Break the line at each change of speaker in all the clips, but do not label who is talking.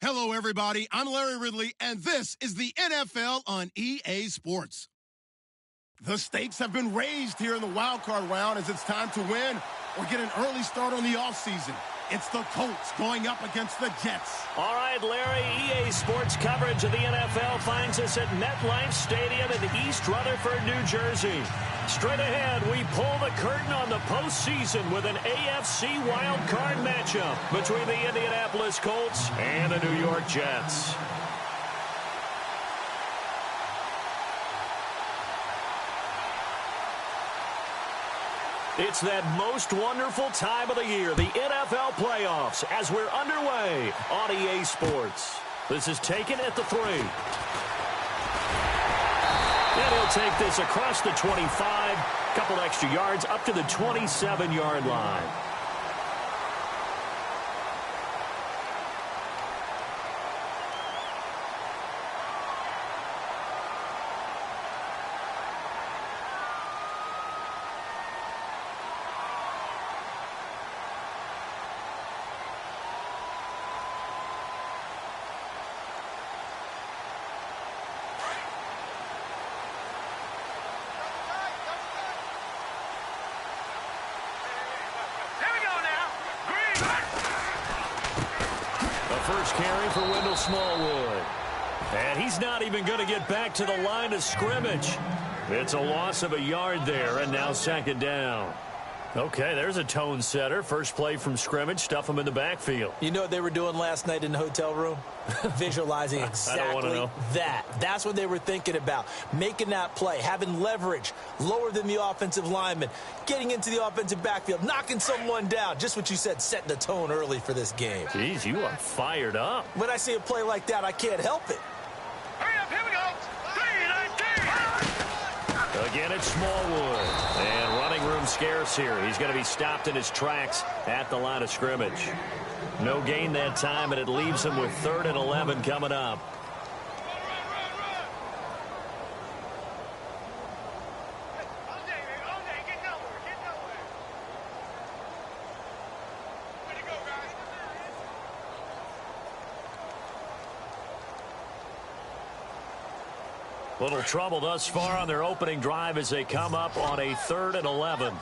Hello, everybody. I'm Larry Ridley, and this is the NFL on EA Sports. The stakes have been raised here in the wildcard round as it's time to win or get an early start on the offseason. It's the Colts going up against the Jets.
All right, Larry, EA Sports coverage of the NFL finds us at MetLife Stadium in East Rutherford, New Jersey. Straight ahead, we pull the curtain on the postseason with an AFC wildcard matchup between the Indianapolis Colts and the New York Jets. It's that most wonderful time of the year, the NFL playoffs, as we're underway on EA Sports. This is taken at the 3. And he'll take this across the 25, couple extra yards up to the 27-yard line. First carry for Wendell Smallwood. And he's not even going to get back to the line of scrimmage. It's a loss of a yard there, and now second down. Okay, there's a tone setter. First play from scrimmage, stuff him in the backfield.
You know what they were doing last night in the hotel room? Visualizing exactly that. That's what they were thinking about. Making that play, having leverage, lower than the offensive lineman, getting into the offensive backfield, knocking someone down. Just what you said, setting the tone early for this game.
Jeez, you are fired up.
When I see a play like that, I can't help it.
Hurry up, here we go. 3-19.
Again, it's Smallwood. And running room scarce here. He's going to be stopped in his tracks at the line of scrimmage. No gain that time, and it leaves him with 3rd and 11 coming up. Little trouble thus far on their opening drive as they come up on a 3rd and 11.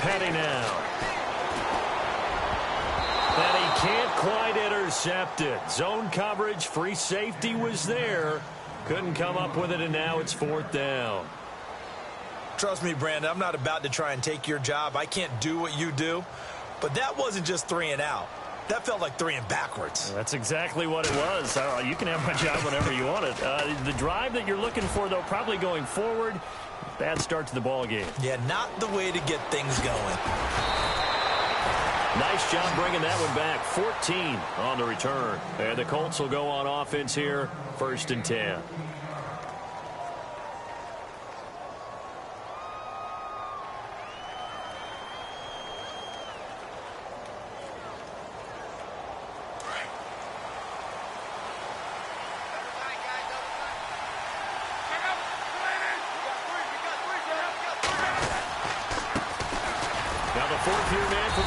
Petty now. And he can't quite intercept it. Zone coverage, free safety was there. Couldn't come up with it, and now it's 4th down.
Trust me, Brandon, I'm not about to try and take your job. I can't do what you do. But that wasn't just 3 and out. That felt like 3 and backwards.
That's exactly what it was. You can have my job whenever you want it. The drive that you're looking for, though, probably going forward. Bad start to the ball game.
Yeah, not the way to get things going.
Nice job bringing that one back. 14 on the return. And the Colts will go on offense here, 1st and 10.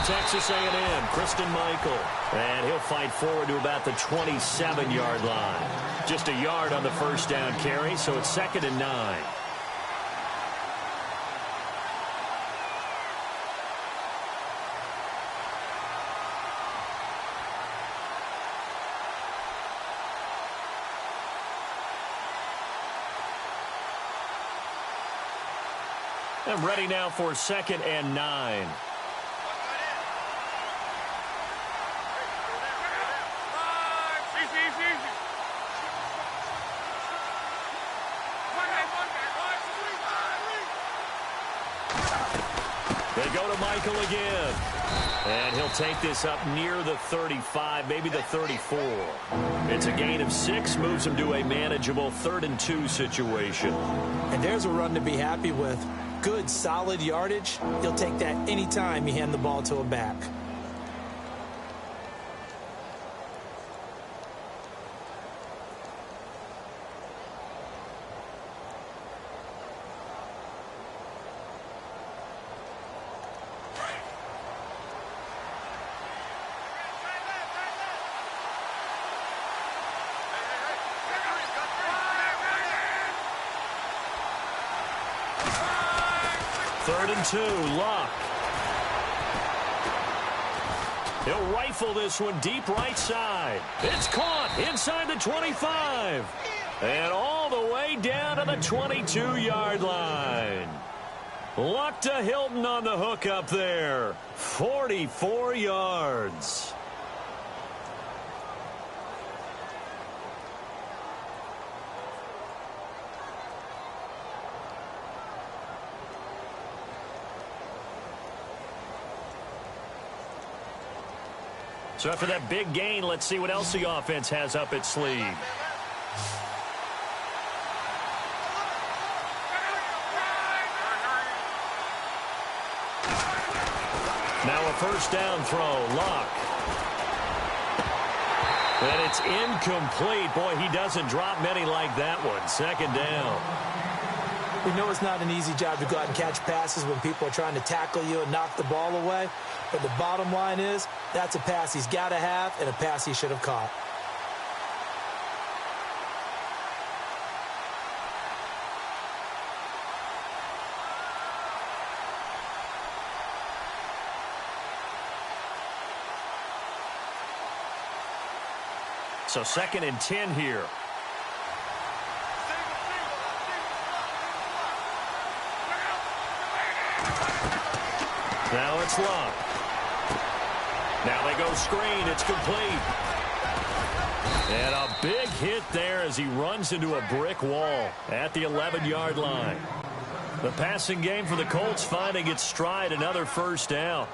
Texas A&M, Christian Michael. And he'll fight forward to about the 27-yard line. Just a yard on the first down carry, so it's 2nd and 9. I'm ready now for 2nd and 9. They go to Michael again. And he'll take this up near the 35, maybe the 34. It's a gain of 6, moves him to a manageable 3rd and 2 situation.
And there's a run to be happy with. Good, solid yardage. He'll take that anytime you hand the ball to a back.
3rd and 2, Luck. He'll rifle this one deep right side. It's caught inside the 25. And all the way down to the 22-yard line. Luck to Hilton on the hook up there. 44 yards. So after that big gain, let's see what else the offense has up its sleeve. Now a first down throw, Luck. And it's incomplete. Boy, he doesn't drop many like that one. 2nd down.
We know it's not an easy job to go out and catch passes when people are trying to tackle you and knock the ball away. But the bottom line is, that's a pass he's got to have and a pass he should have caught.
So 2nd and 10 here. Now it's Luck. Now they go screen. It's complete. And a big hit there as he runs into a brick wall at the 11-yard line. The passing game for the Colts finding its stride. Another first down.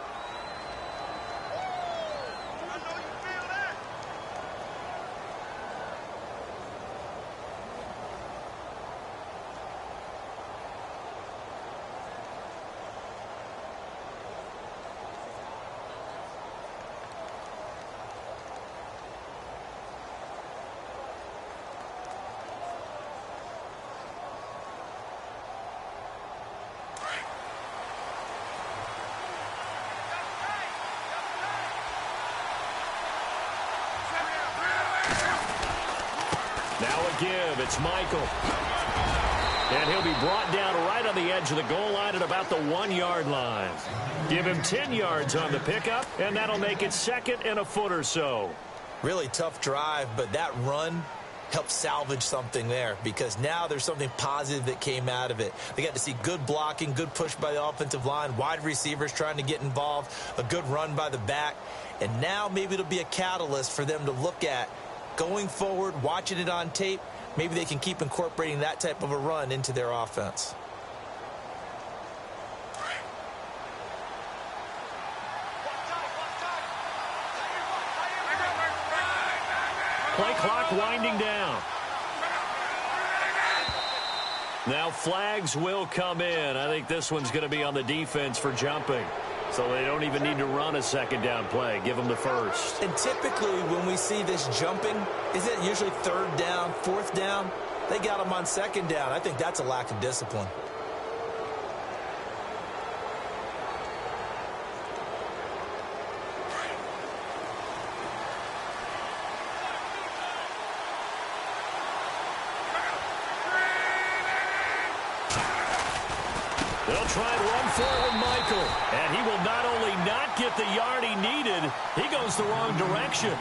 Give. It's Michael. And he'll be brought down right on the edge of the goal line at about the 1-yard line. Give him 10 yards on the pickup, and that'll make it 2nd and a foot or so.
Really tough drive, but that run helped salvage something there because now there's something positive that came out of it. They got to see good blocking, good push by the offensive line, wide receivers trying to get involved, a good run by the back, and now maybe it'll be a catalyst for them to look at going forward, watching it on tape. Maybe they can keep incorporating that type of a run into their offense.
Play clock winding down. Now flags will come in. I think this one's going to be on the defense for jumping. So they don't even need to run a 2nd down play. Give them the first.
And typically when we see this jumping, is it usually 3rd down, 4th down? They got them on 2nd down. I think that's a lack of discipline.
They'll try and run forward Michael. And he will not only not get the yard he needed, he goes the wrong direction.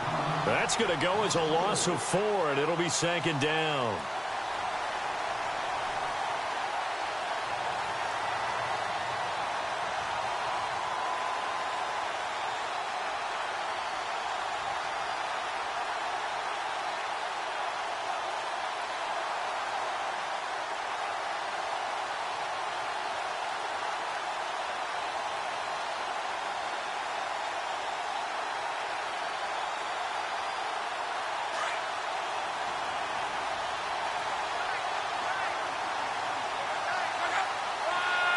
That's going to go as a loss of 4, and it'll be 2nd down.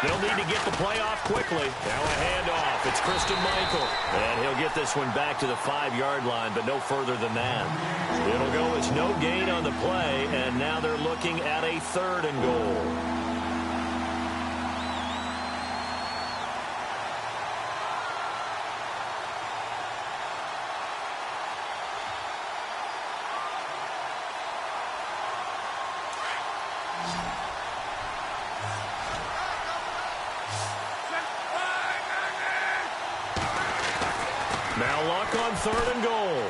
They'll need to get the play off quickly. Now a handoff. It's Christian Michael. And he'll get this one back to the 5-yard line, but no further than that. It'll go as no gain on the play, and now they're looking at a 3rd and goal. Now Luck on 3rd and goal.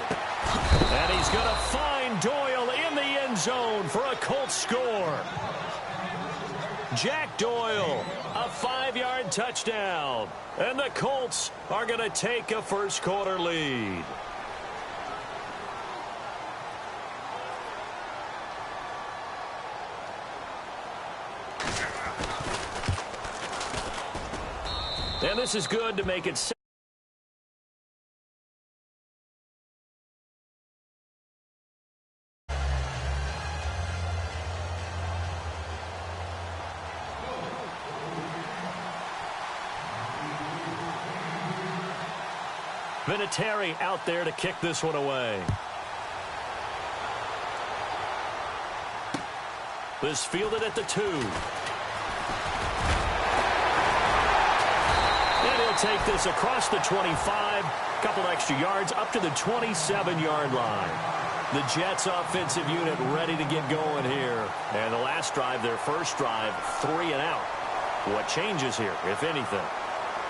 And he's going to find Doyle in the end zone for a Colts score. Jack Doyle, a 5-yard touchdown. And the Colts are going to take a first-quarter lead. And this is good to make it. Vinatieri out there to kick this one away. This fielded at the 2. And he'll take this across the 25, couple extra yards up to the 27-yard line. The Jets offensive unit ready to get going here. And the last drive, their first drive, 3 and out. What changes here, if anything?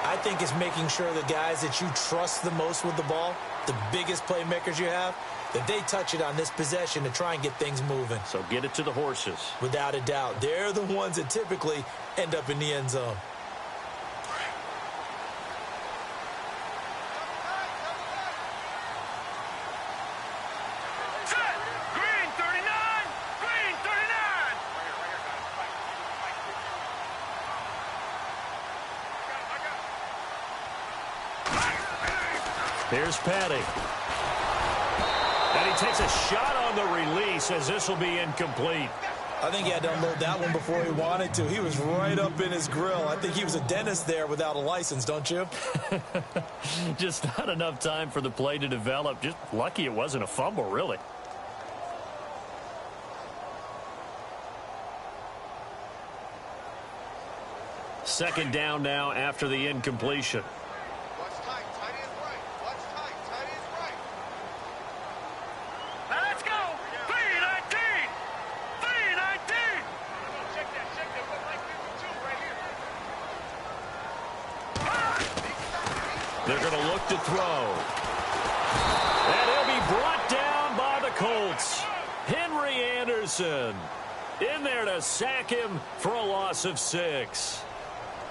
I think it's making sure the guys that you trust the most with the ball, the biggest playmakers you have, that they touch it on this possession to try and get things moving.
So get it to the horses.
Without a doubt. They're the ones that typically end up in the end zone.
Here's Patty. And he takes a shot on the release as this will be incomplete.
I think he had to unload that one before he wanted to. He was right up in his grill. I think he was a dentist there without a license, don't you?
Just not enough time for the play to develop. Just lucky it wasn't a fumble, really. Second down now after the incompletion. They're going to look to throw. And he'll be brought down by the Colts. Henry Anderson in there to sack him for a loss of 6.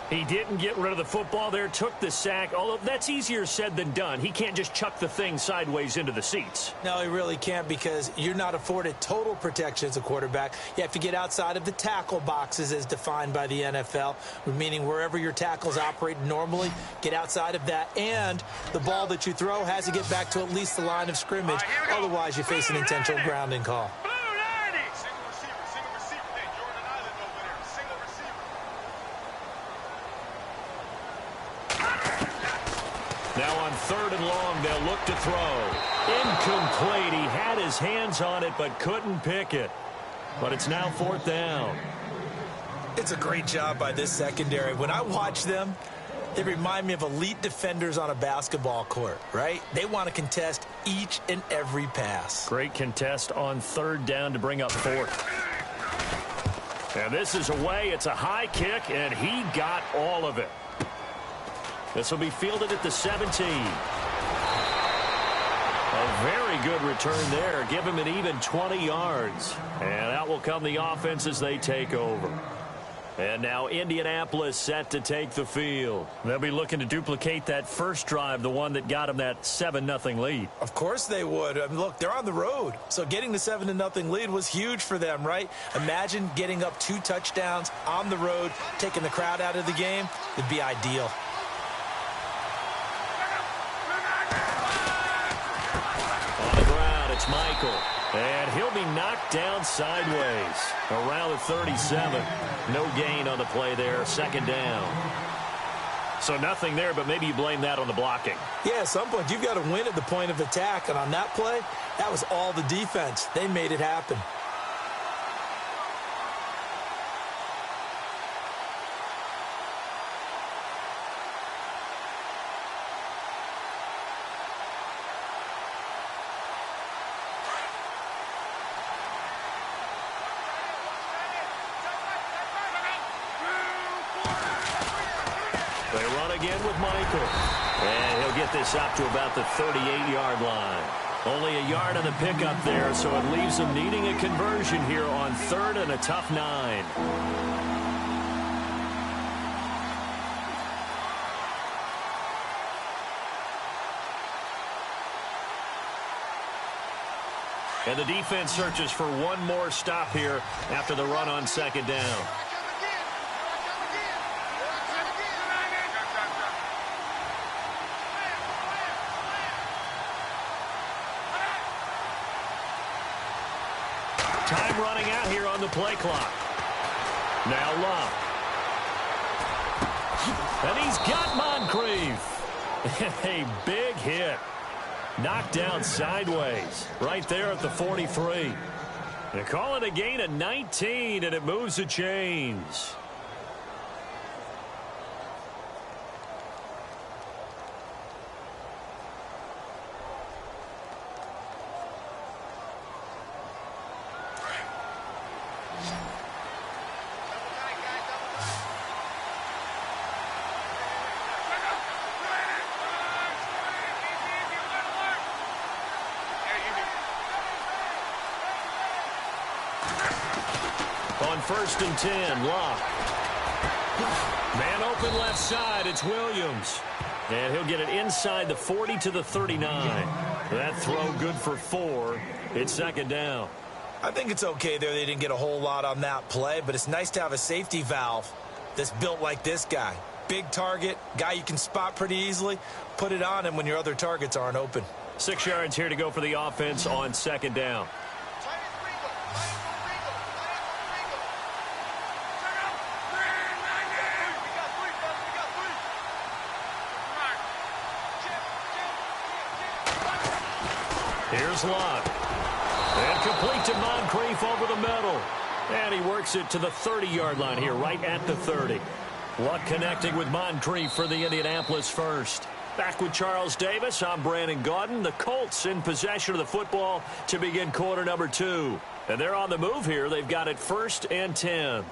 He didn't get rid of the football there, took the sack, although that's easier said than done. He can't just chuck the thing sideways into the seats.
No, he really can't because you're not afforded total protection as a quarterback. You have to get outside of the tackle boxes as defined by the NFL, meaning wherever your tackles operate normally, get outside of that. And the ball that you throw has to get back to at least the line of scrimmage. Otherwise, you face an intentional grounding call.
Now on 3rd and long, they'll look to throw. Incomplete. He had his hands on it but couldn't pick it. But it's now 4th down.
It's a great job by this secondary. When I watch them, they remind me of elite defenders on a basketball court, right? They want to contest each and every pass.
Great contest on 3rd down to bring up 4th. And this is away. It's a high kick, and he got all of it. This will be fielded at the 17. A very good return there. Give him an even 20 yards. And out will come the offense as they take over. And now Indianapolis set to take the field. They'll be looking to duplicate that first drive, the one that got them that 7-0 lead.
Of course they would. I mean, look, they're on the road. So getting the 7-0 lead was huge for them, right? Imagine getting up 2 touchdowns on the road, taking the crowd out of the game. It'd be ideal.
It's Michael, and he'll be knocked down sideways around the 37. No gain on the play there, 2nd down. So nothing there, but maybe you blame that on the blocking.
Yeah, at some point you've got to win at the point of attack, and on that play, that was all the defense. They made it happen.
They run again with Michael. And he'll get this up to about the 38-yard line. Only a yard on the pickup there, so it leaves them needing a conversion here on 3rd and a tough 9. And the defense searches for one more stop here after the run on 2nd down. Time running out here on the play clock. Now Love. And he's got Moncrief. A big hit. Knocked down sideways. Right there at the 43. They call it a gain of 19, and it moves the chains. On 1st and 10, Locke. Man open left side, it's Williams. And he'll get it inside the 40 to the 39. That throw good for 4. It's 2nd down.
I think it's okay there. They didn't get a whole lot on that play, but it's nice to have a safety valve that's built like this guy. Big target, guy you can spot pretty easily. Put it on him when your other targets aren't open.
6 yards here to go for the offense on 2nd down. Here's Locke. And complete to Moncrief over the middle. And he works it to the 30-yard line here, right at the 30. Luck connecting with Moncrief for the Indianapolis first. Back with Charles Davis, I'm Brandon Gaudin. The Colts in possession of the football to begin quarter number 2. And they're on the move here. They've got it 1st and 10.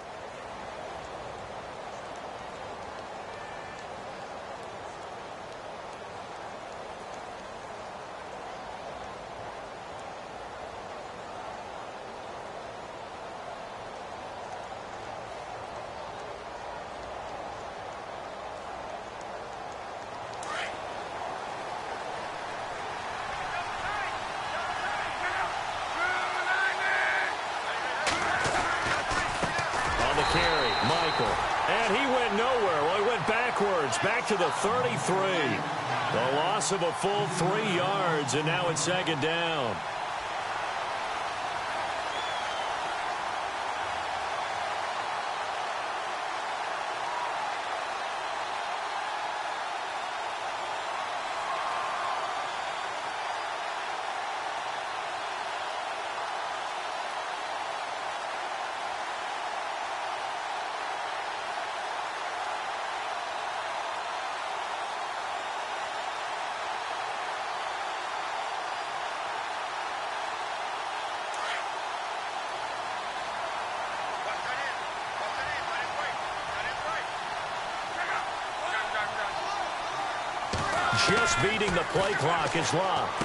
And he went nowhere. Well, he went backwards, back to the 33. The loss of a full 3 yards, and now it's 2nd down. Just beating the play clock is Locke.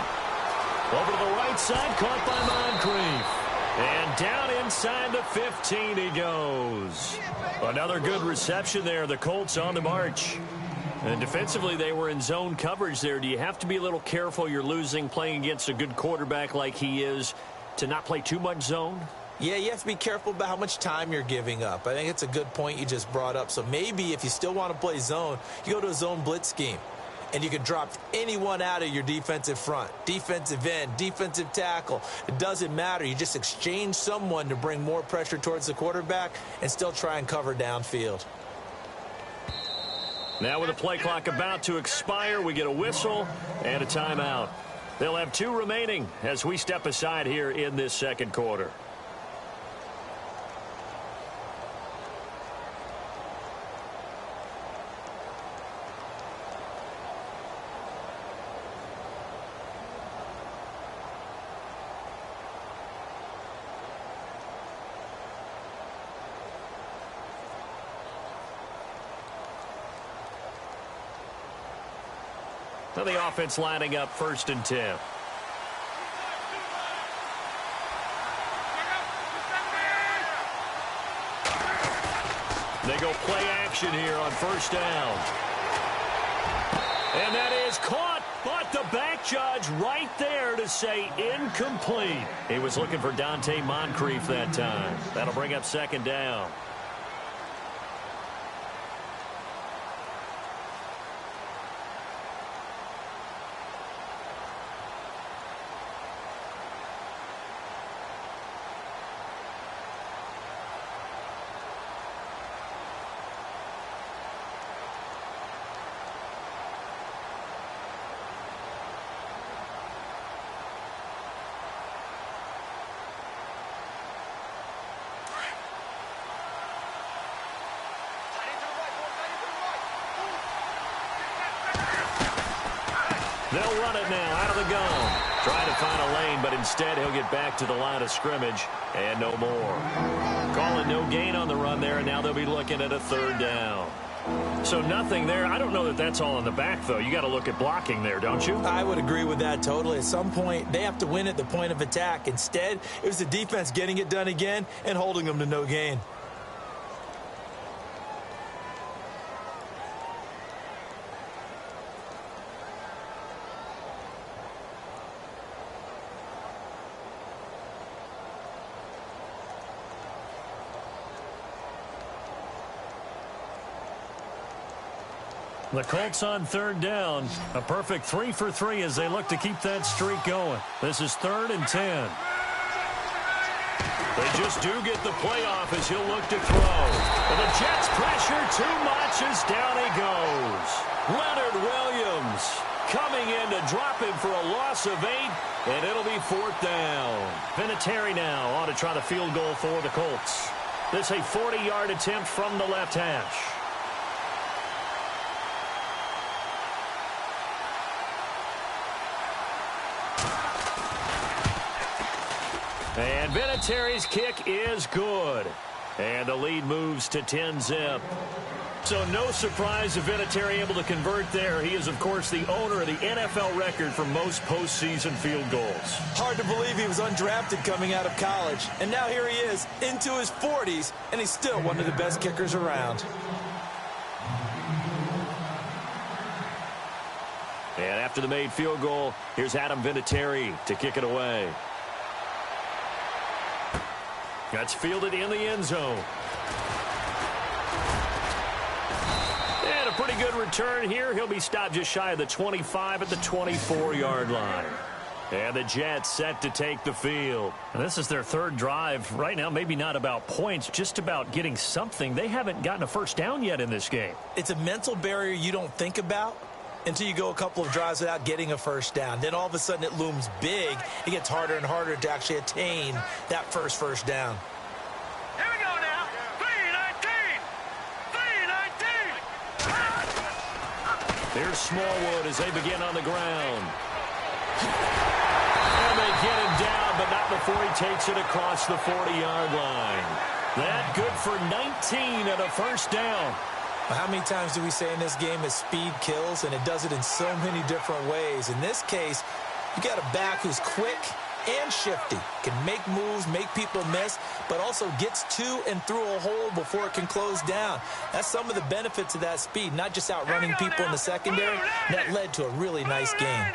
Over to the right side, caught by Moncrief. And down inside the 15 he goes. Another good reception there. The Colts on the march. And defensively, they were in zone coverage there. Do you have to be a little careful? You're losing, playing against a good quarterback like he is, to not play too much zone?
Yeah, you have to be careful about how much time you're giving up. I think it's a good point you just brought up. So maybe if you still want to play zone, you go to a zone blitz scheme. And you can drop anyone out of your defensive front, defensive end, defensive tackle. It doesn't matter. You just exchange someone to bring more pressure towards the quarterback and still try and cover downfield.
Now with the play clock about to expire, we get a whistle and a timeout. They'll have 2 remaining as we step aside here in this 2nd quarter. Now the offense lining up 1st and 10. They go play action here on 1st down. And that is caught, but the back judge right there to say incomplete. He was looking for Dante Moncrief that time. That'll bring up 2nd down. They'll run it now out of the gun. Trying to find a lane, but instead he'll get back to the line of scrimmage and no more. Calling no gain on the run there, and now they'll be looking at a 3rd down. So nothing there. I don't know that that's all in the back, though. You got to look at blocking there, don't you?
I would agree with that totally. At some point, they have to win at the point of attack. Instead, it was the defense getting it done again and holding them to no gain.
The Colts on 3rd down. A perfect 3 for 3 as they look to keep that streak going. This is 3rd and 10. They just do get the playoff as he'll look to throw. And the Jets pressure too much as down he goes. Leonard Williams coming in to drop him for a loss of 8, and it'll be 4th down. Vinatieri now on to try the field goal for the Colts. This a 40-yard attempt from the left hash. And Vinatieri's kick is good. And the lead moves to 10-zip. So no surprise if Vinatieri able to convert there. He is, of course, the owner of the NFL record for most postseason field goals.
Hard to believe he was undrafted coming out of college. And now here he is into his 40s, and he's still one of the best kickers around.
And after the made field goal, here's Adam Vinatieri to kick it away. That's fielded in the end zone. And a pretty good return here. He'll be stopped just shy of the 25 at the 24-yard line. And the Jets set to take the field. And this is their 3rd drive. Right now, maybe not about points, just about getting something. They haven't gotten a 1st down yet in this game.
It's a mental barrier you don't think about until you go a couple of drives without getting a 1st down. Then all of a sudden it looms big. It gets harder and harder to actually attain that first down.
Here we go now. 3-19.
Here's Smallwood as they begin on the ground. And they get him down, but not before he takes it across the 40-yard line. That good for 19 and a 1st down.
How many times do we say in this game that speed kills, and it does it in so many different ways? In this case, you got a back who's quick and shifty, can make moves, make people miss, but also gets to and through a hole before it can close down. That's some of the benefits of that speed, not just outrunning people in the secondary. That led to a really nice game.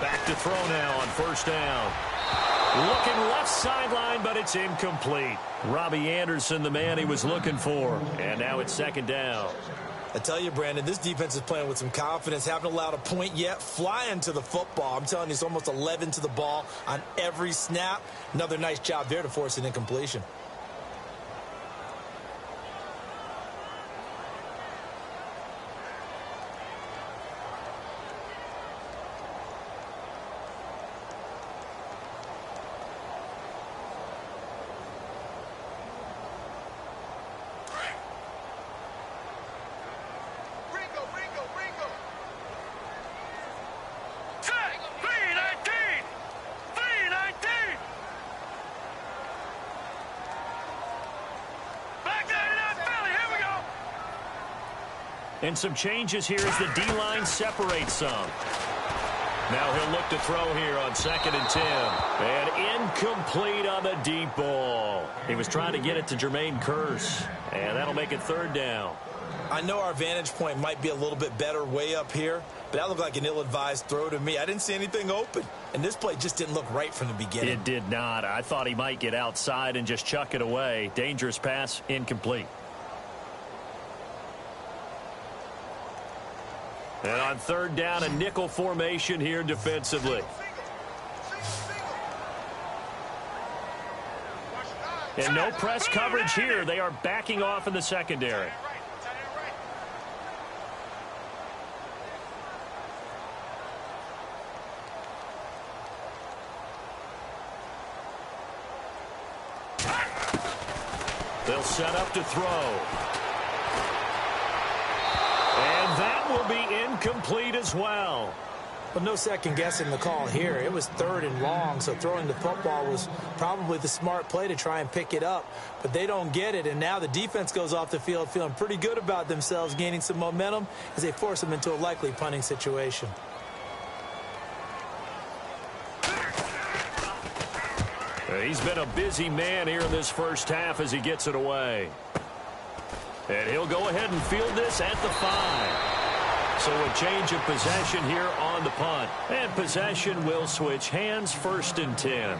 Back to throw now on 1st down. Looking left sideline, but it's incomplete. Robbie Anderson, the man he was looking for. And now it's 2nd down.
I tell you, Brandon, this defense is playing with some confidence. Haven't allowed a point yet. Flying to the football. I'm telling you, it's almost 11 to the ball on every snap. Another nice job there to force an incompletion.
And some changes here as the D-line separates some. Now he'll look to throw here on 2nd and 10. And incomplete on the deep ball. He was trying to get it to Jermaine Kearse. And that'll make it 3rd down.
I know our vantage point might be a little bit better way up here, but that looked like an ill-advised throw to me. I didn't see anything open, and this play just didn't look right from the beginning.
It did not. I thought he might get outside and just chuck it away. Dangerous pass, incomplete. And on 3rd down, a nickel formation here defensively. And no press coverage here. They are backing off in the secondary. They'll set up to throw. And that will be incomplete as well.
But no second guessing the call here. It was 3rd and long, so throwing the football was probably the smart play to try and pick it up. But they don't get it, and now the defense goes off the field feeling pretty good about themselves, gaining some momentum as they force them into a likely punting situation.
He's been a busy man here in this first half as he gets it away. And he'll go ahead and field this at the 5. So a change of possession here on the punt. And possession will switch hands, 1st and 10.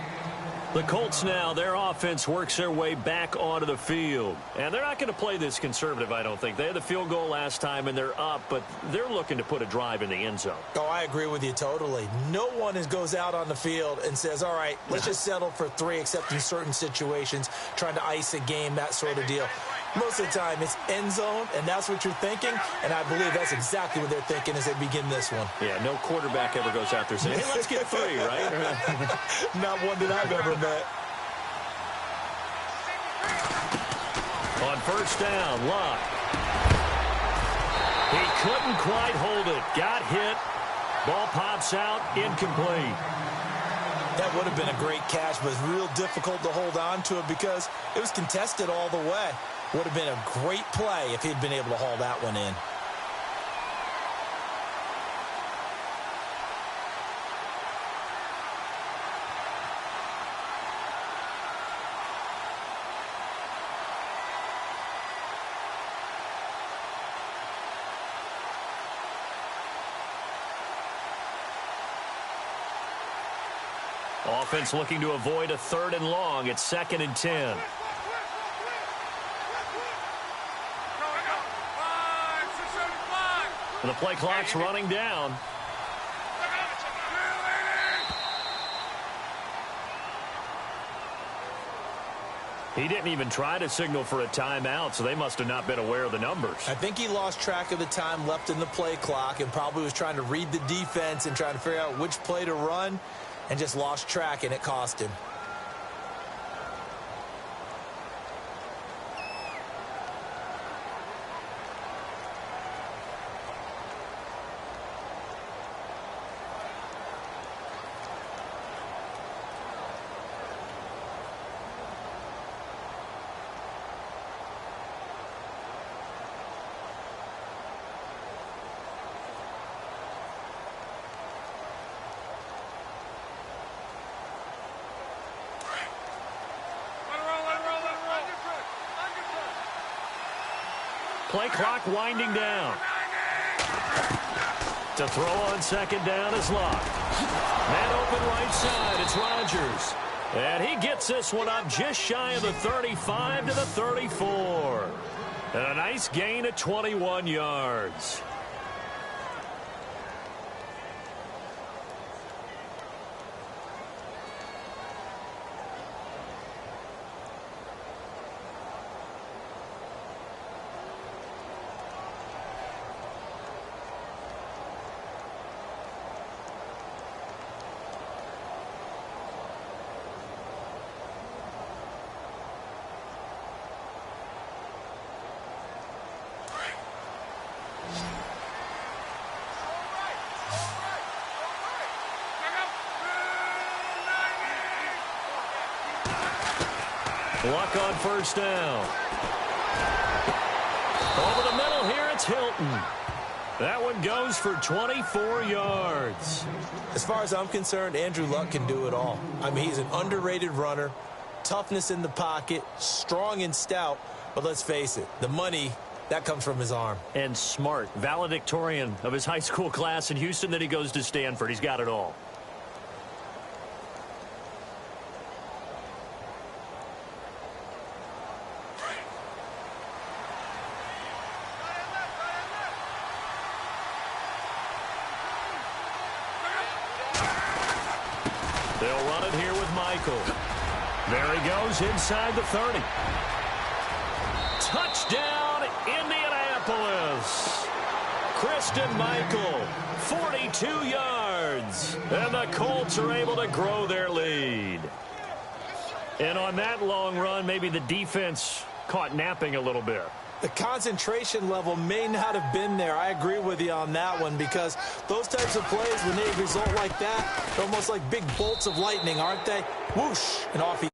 The Colts now, their offense works their way back onto the field. And they're not going to play this conservative, I don't think. They had the field goal last time, and they're up, but they're looking to put a drive in the end zone.
Oh, I agree with you totally. No one goes out on the field and says, all right, let's just settle for 3, except in certain situations, trying to ice a game, that sort of deal. Most of the time, it's end zone, and that's what you're thinking, and I believe that's exactly what they're thinking as they begin this one.
Yeah, no quarterback ever goes out there saying, hey, let's get 3, right?
Not one that I've ever met.
On 1st down, Luck. He couldn't quite hold it. Got hit. Ball pops out, incomplete.
That would have been a great catch, but it's real difficult to hold on to it because it was contested all the way. Would have been a great play if he'd been able to haul that one in.
Offense looking to avoid a 3rd and long. It's 2nd and 10. The play clock's running down. He didn't even try to signal for a timeout, so they must have not been aware of the numbers.
I think he lost track of the time left in the play clock and probably was trying to read the defense and trying to figure out which play to run and just lost track, and it cost him.
Play clock winding down. To throw on 2nd down is Luck. Man open right side. It's Rodgers. And he gets this one up just shy of the 35 to the 34. And a nice gain of 21 yards. Luck on 1st down. Over the middle here, it's Hilton. That one goes for 24 yards.
As far as I'm concerned, Andrew Luck can do it all. I mean, he's an underrated runner, toughness in the pocket, strong and stout. But let's face it, the money, that comes from his arm.
And smart, valedictorian of his high school class in Houston. Then he goes to Stanford. He's got it all. They'll run it here with Michael. There he goes inside the 30. Touchdown, Indianapolis. Christian Michael, 42 yards. And the Colts are able to grow their lead. And on that long run, maybe the defense caught napping a little bit.
The concentration level may not have been there. I agree with you on that one, because those types of plays, when they result like that, they're almost like big bolts of lightning, aren't they? Whoosh, and off he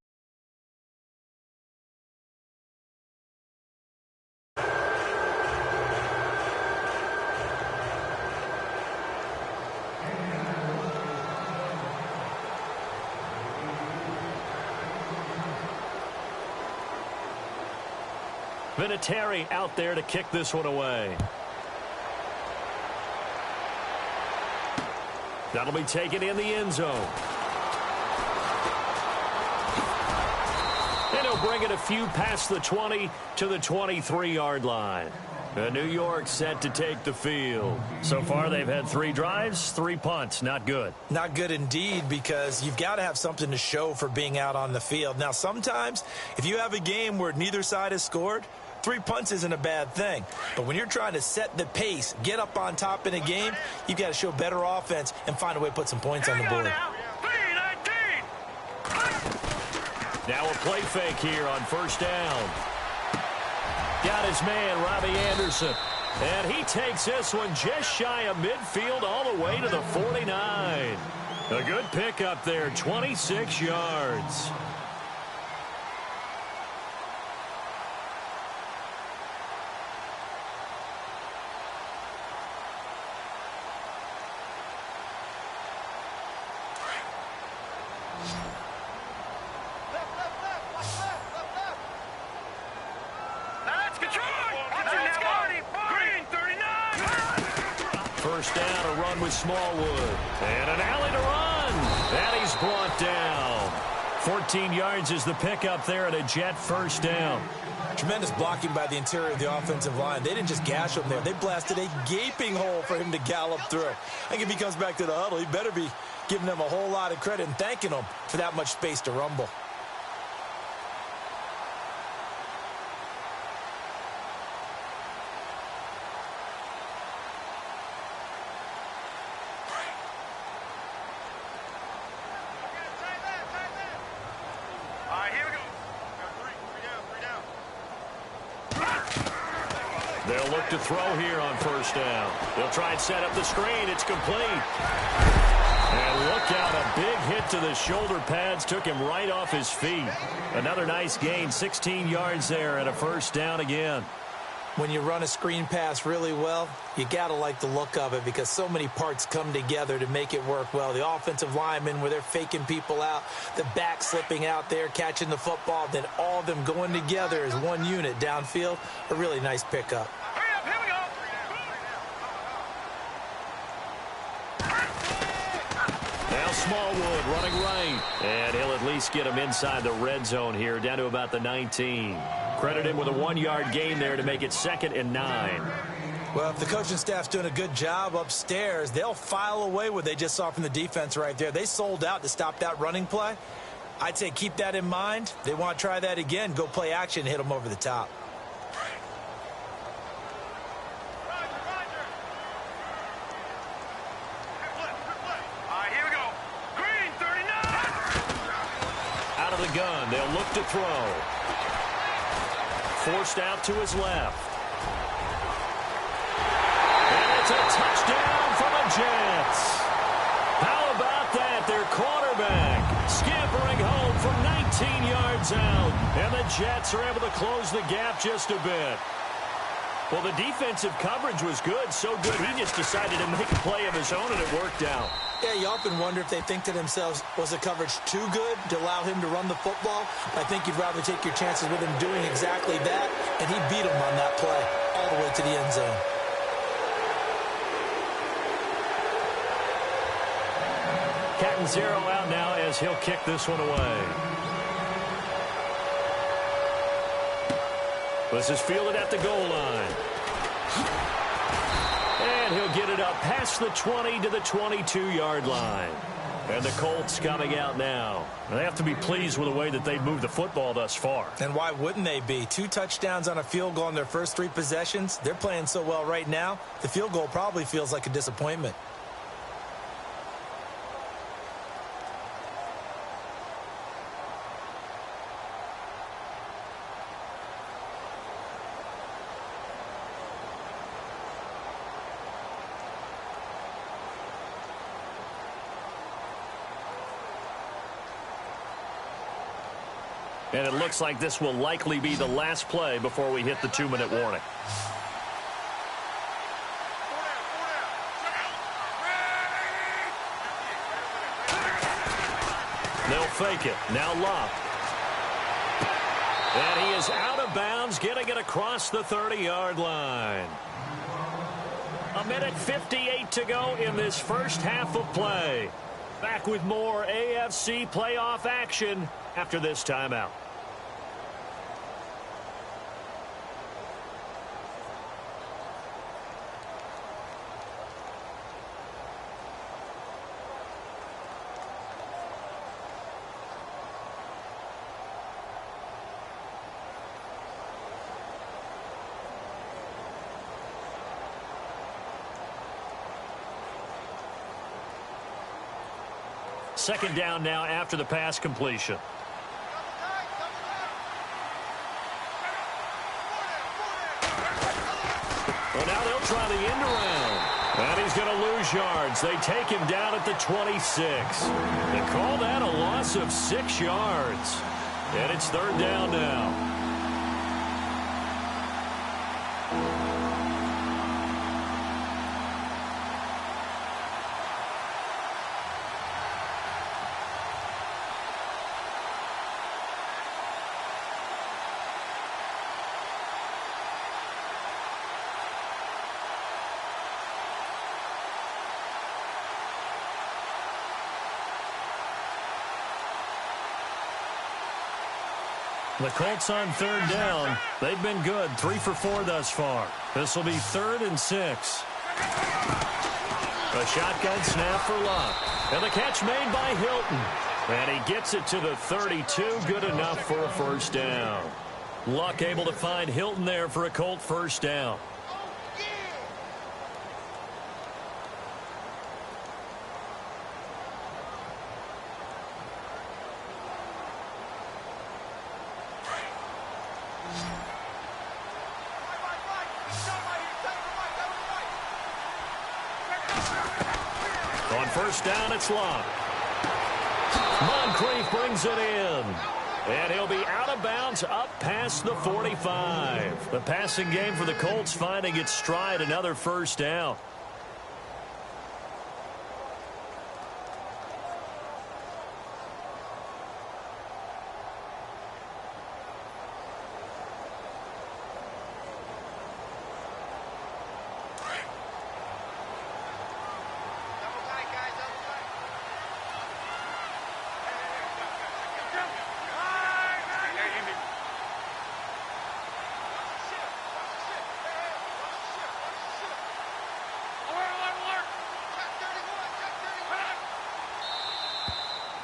Vinatieri out there to kick this one away. That'll be taken in the end zone. And he'll bring it a few past the 20 to the 23-yard line. New York set to take the field. So far, they've had 3 drives, 3 punts. Not good.
Not good indeed, because you've got to have something to show for being out on the field. Now, sometimes, if you have a game where neither side has scored, 3 punts isn't a bad thing. But when you're trying to set the pace, get up on top in a game, you've got to show better offense and find a way to put some points on the board.
Now a play fake here on first down. Got his man, Robbie Anderson. And he takes this one just shy of midfield all the way to the 49. A good pickup there, 26 yards. First down, a run with Smallwood. And an alley to run. And he's brought down. 14 yards is the pickup there at a Jet first down.
Tremendous blocking by the interior of the offensive line. They didn't just gash him there. They blasted a gaping hole for him to gallop through. I think if he comes back to the huddle, he better be giving them a whole lot of credit and thanking them for that much space to rumble.
They'll look to throw here on first down. They'll try and set up the screen. It's complete. And look out, a big hit to the shoulder pads. Took him right off his feet. Another nice gain, 16 yards there and a first down again.
When you run a screen pass really well, you got to like the look of it, because so many parts come together to make it work well. The offensive linemen, where they're faking people out, the back slipping out there, catching the football, then all of them going together as one unit downfield. A really nice pickup.
Here we go.
Now Smallwood running right. And he'll at least get him inside the red zone here, down to about the 19. Credit him with a 1-yard gain there to make it 2nd and 9.
Well, if the coaching staff's doing a good job upstairs, they'll file away what they just saw from the defense right there. They sold out to stop that running play. I'd say keep that in mind. They want to try that again. Go play action, hit them over the top.
Here we go. Green 39.
Out of the gun, they'll look to throw. Forced out to his left. And it's a touchdown for the Jets. How about that? Their quarterback scampering home from 19 yards out. And the Jets are able to close the gap just a bit. Well, the defensive coverage was good, so good he just decided to make a play of his own, and it worked out.
Yeah, you often wonder if they think to themselves, was the coverage too good to allow him to run the football? I think you'd rather take your chances with him doing exactly that, and he beat him on that play all the way to the end zone.
Cat and zero out now as he'll kick this one away. This is fielded at the goal line. And he'll get it up past the 20 to the 22-yard line. And the Colts coming out now. They have to be pleased with the way that they've moved the football thus far.
And why wouldn't they be? 2 touchdowns on a field goal in their first 3 possessions. They're playing so well right now, the field goal probably feels like a disappointment.
And it looks like this will likely be the last play before we hit the 2-minute warning. They'll fake it. Now Locke. And he is out of bounds, getting it across the 30-yard line. 1:58 to go in this first half of play. Back with more AFC playoff action after this timeout. Second down now after the pass completion. Well, now they'll try the end around. And he's going to lose yards. They take him down at the 26. They call that a loss of 6 yards. And it's third down now. The Colts on third down. They've been good. 3 for 4 thus far. This will be 3rd and 6. A shotgun snap for Locke. And the catch made by Hilton. And he gets it to the 32. Good enough for a first down. Locke able to find Hilton there for a Colt first down. On first down, it's Locke. Moncrief brings it in. And he'll be out of bounds up past the 45. The passing game for the Colts finding its stride, another first down.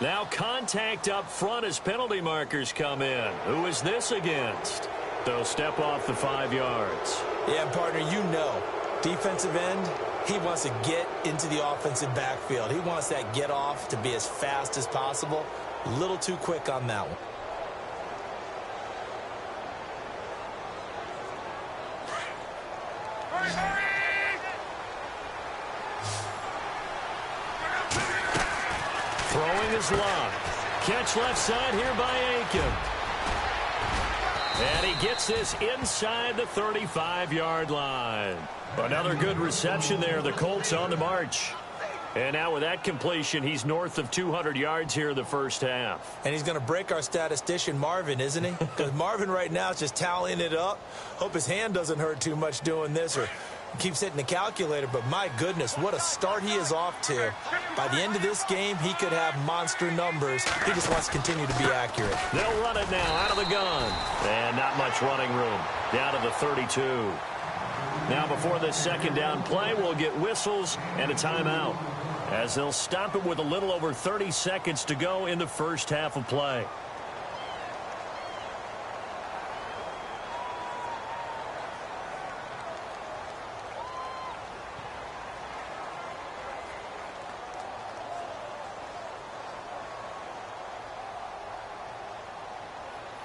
Now contact up front as penalty markers come in. Who is this against? They'll step off the 5 yards.
Yeah, partner, you know, defensive end, he wants to get into the offensive backfield. He wants that get off to be as fast as possible. A little too quick on that one. Throwing is Locke. Catch left side here by Aiken.
And he gets this inside the 35-yard line. Another good reception there. The Colts on the march. And now with that completion, he's north of 200 yards here in the first half.
And he's going to break our statistician, Marvin, isn't he? Because Marvin right now is just tallying it up. Hope his hand doesn't hurt too much doing this or keeps hitting the calculator. But my goodness, what a start he is off to. By the end of this game, he could have monster numbers. He just wants to continue to be accurate.
They'll run it now out of the gun. And not much running room. Down to the 32. Now before this second down play, we'll get whistles and a timeout, as they'll stop it with a little over 30 seconds to go in the first half of play.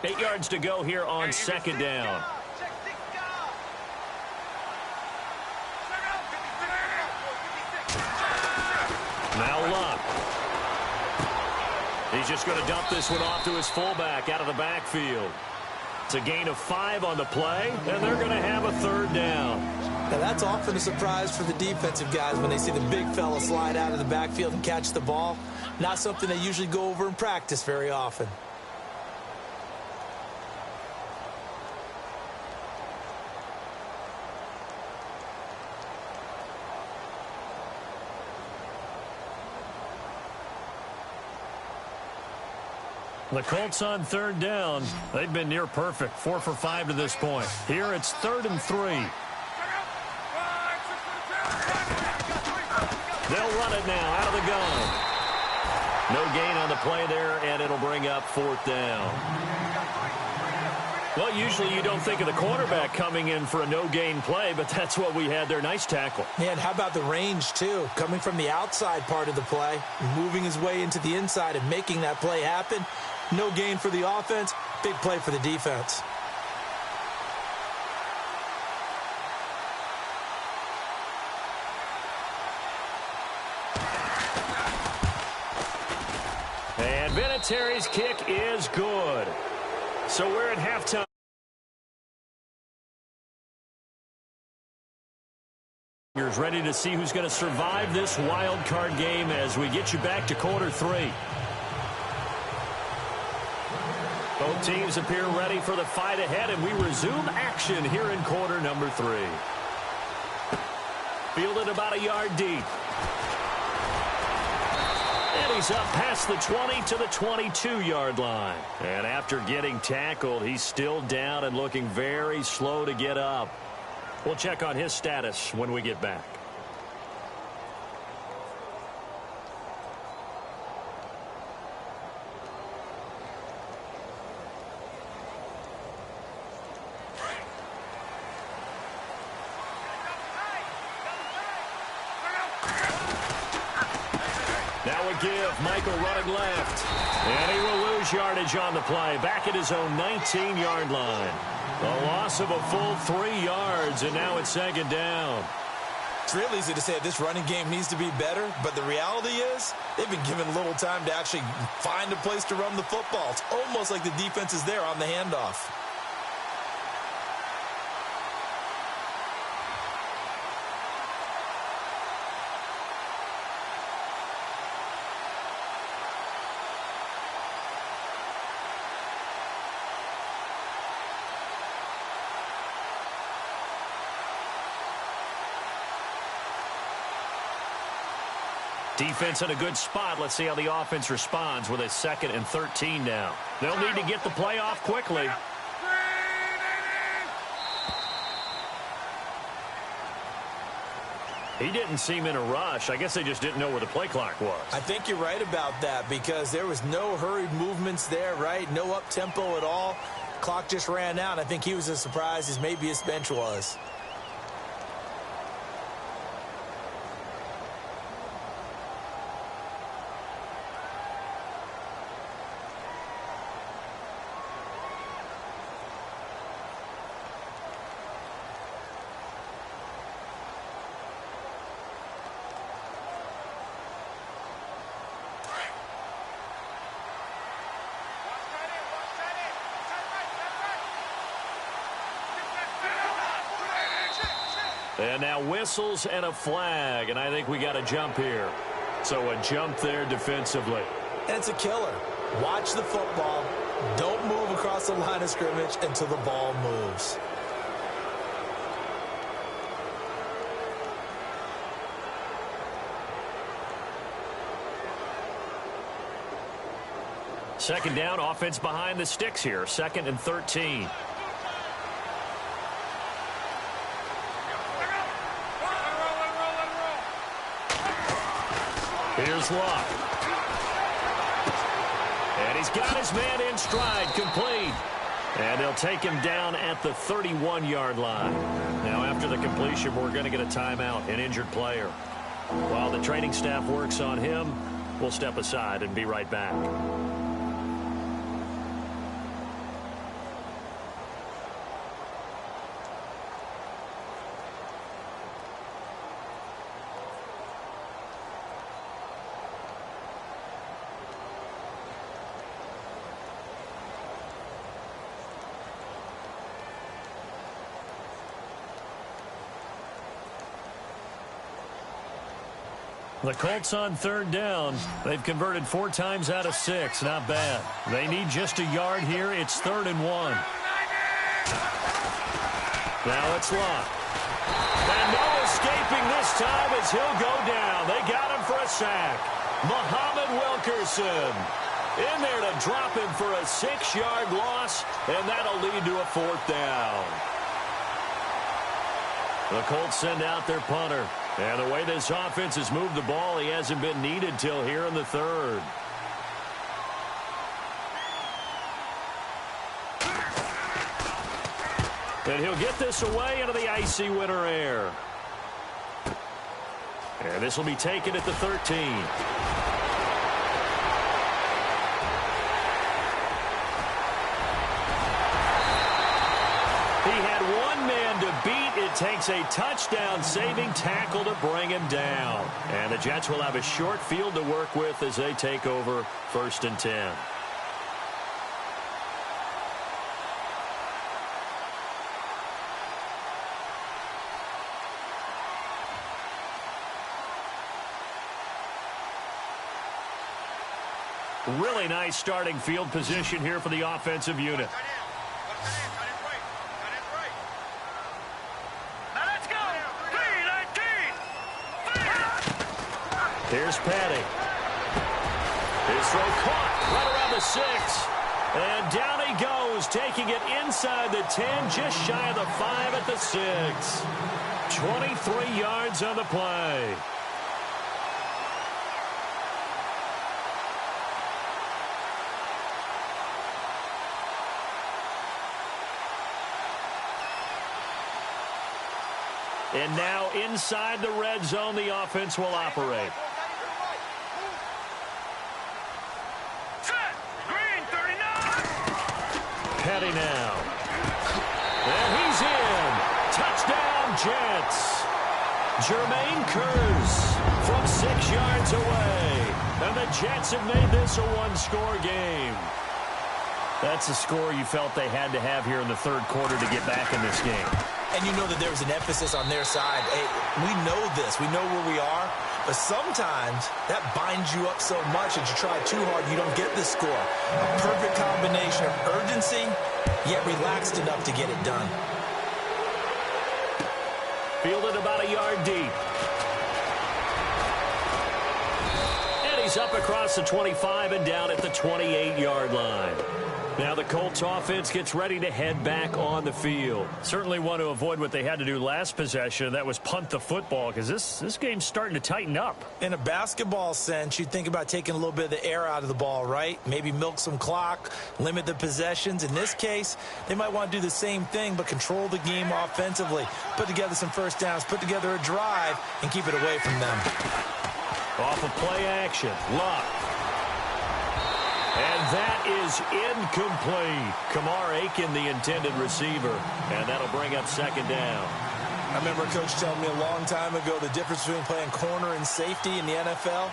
Eight yards to go here on second down. Now Luck. He's just going to dump this one off to his fullback out of the backfield. It's a gain of 5 on the play, and they're going to have a third down.
Now that's often a surprise for the defensive guys when they see the big fella slide out of the backfield and catch the ball. Not something they usually go over in practice very often.
The Colts on third down. They've been near perfect. 4 for 5 to this point. Here it's 3rd and 3. They'll run it now out of the gun. No gain on the play there, and it'll bring up 4th down. Well, usually you don't think of the quarterback coming in for a no-gain play, but that's what we had there. Nice tackle.
And how about the range, too? Coming from the outside part of the play, moving his way into the inside and making that play happen. No gain for the offense, big play for the defense.
And Vinatieri's kick is good. So we're at halftime. Ready to see who's going to survive this wild card game as we get you back to quarter 3. Both teams appear ready for the fight ahead, and we resume action here in quarter number 3. Fielded about a yard deep. And he's up past the 20 to the 22-yard line. And after getting tackled, he's still down and looking very slow to get up. We'll check on his status when we get back. Now we give Michael running left. And he will lose yardage on the play. Back at his own 19-yard line. A loss of a full 3 yards, and now it's second down.
It's real easy to say this running game needs to be better, but the reality is they've been given little time to actually find a place to run the football. It's almost like the defense is there on the handoff.
Defense in a good spot. Let's see how the offense responds with a 2nd and 13 now. They'll need to get the play off quickly. He didn't seem in a rush. I guess they just didn't know where the play clock was.
I think you're right about that because there was no hurried movements there, right? No up-tempo at all. Clock just ran out. I think he was as surprised as maybe his bench was.
And now whistles and a flag, and I think we got a jump here. So a jump there defensively.
And it's a killer. Watch the football. Don't move across the line of scrimmage until the ball moves.
Second down, offense behind the sticks here. 2nd and 13. Here's Luck. And he's got his man in stride, complete. And they'll take him down at the 31-yard line. Now, after the completion, we're going to get a timeout, an injured player. While the training staff works on him, we'll step aside and be right back. The Colts on 3rd down. They've converted 4 times out of 6. Not bad. They need just a yard here. It's 3rd and 1. Now it's Luck. And no escaping this time as he'll go down. They got him for a sack. Muhammad Wilkerson in there to drop him for a 6-yard loss, and that'll lead to a 4th down. The Colts send out their punter. And the way this offense has moved the ball, he hasn't been needed till here in the 3rd. And he'll get this away into the icy winter air. And this will be taken at the 13. He had one man to beat. It takes a touchdown-saving tackle to bring him down. And the Jets will have a short field to work with as they take over 1st and 10. Really nice starting field position here for the offensive unit. Here's Patty. His throw caught right around the 6. And down he goes, taking it inside the 10, just shy of the 5 at the 6. 23 yards on the play. And now inside the red zone, the offense will operate. Petty now. And he's in. Touchdown, Jets. Jermaine Kearse from 6 yards away. And the Jets have made this a one-score game. That's a score you felt they had to have here in the 3rd quarter to get back in this game.
And you know that there was an emphasis on their side. Hey, we know this. We know where we are. But sometimes that binds you up so much that you try too hard, you don't get the score. A perfect combination of urgency, yet relaxed enough to get it done.
Fielded about a yard deep. And he's up across the 25 and down at the 28-yard line. Now the Colts offense gets ready to head back on the field. Certainly want to avoid what they had to do last possession. That was punt the football, because this game's starting to tighten up.
In a basketball sense, you think about taking a little bit of the air out of the ball, right? Maybe milk some clock, limit the possessions. In this case, they might want to do the same thing, but control the game offensively. Put together some first downs, put together a drive, and keep it away from them.
Off of play action, Luck. And that is incomplete. Kamar Aiken, the intended receiver. And that'll bring up 2nd down.
I remember Coach telling me a long time ago the difference between playing corner and safety in the NFL.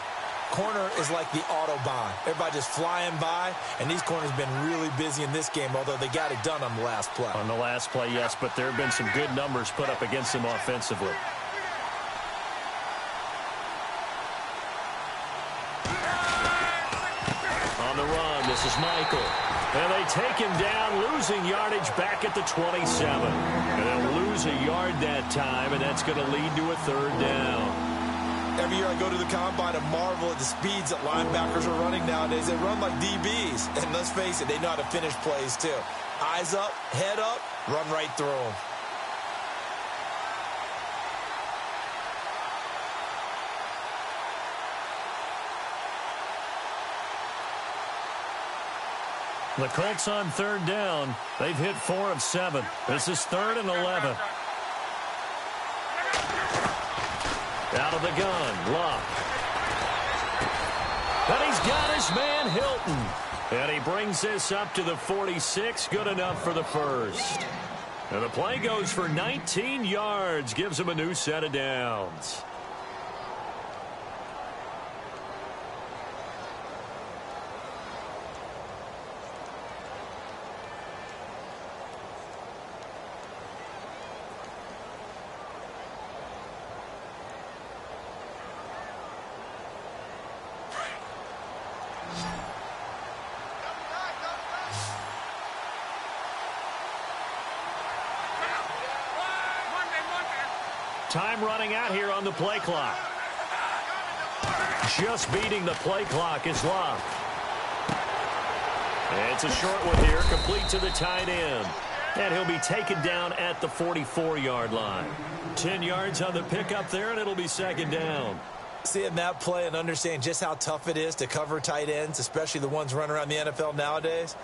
corner is like the Autobahn. Everybody just flying by, and these corners have been really busy in this game, although they got it done on the last play.
On the last play, yes, but there have been some good numbers put up against them offensively. On the run, this is Michael. And they take him down, losing yardage back at the 27. And they'll lose a yard that time, and that's going to lead to a third down.
Every year I go to the combine and marvel at the speeds that linebackers are running nowadays. They run like DBs. And let's face it, they know how to finish plays too. Eyes up, head up, run right through them.
The Colts on third down. They've hit 4 of 7. This is 3rd and 11. Out of the gun, Luck. And he's got his man, Hilton. And he brings this up to the 46. Good enough for the first. And the play goes for 19 yards. Gives him a new set of downs. Time running out here on the play clock. Just beating the play clock is Love. It's a short one here, complete to the tight end. And he'll be taken down at the 44-yard line. 10 yards on the pickup there, and it'll be second down.
Seeing that play and understand just how tough it is to cover tight ends, especially the ones running around the NFL nowadays,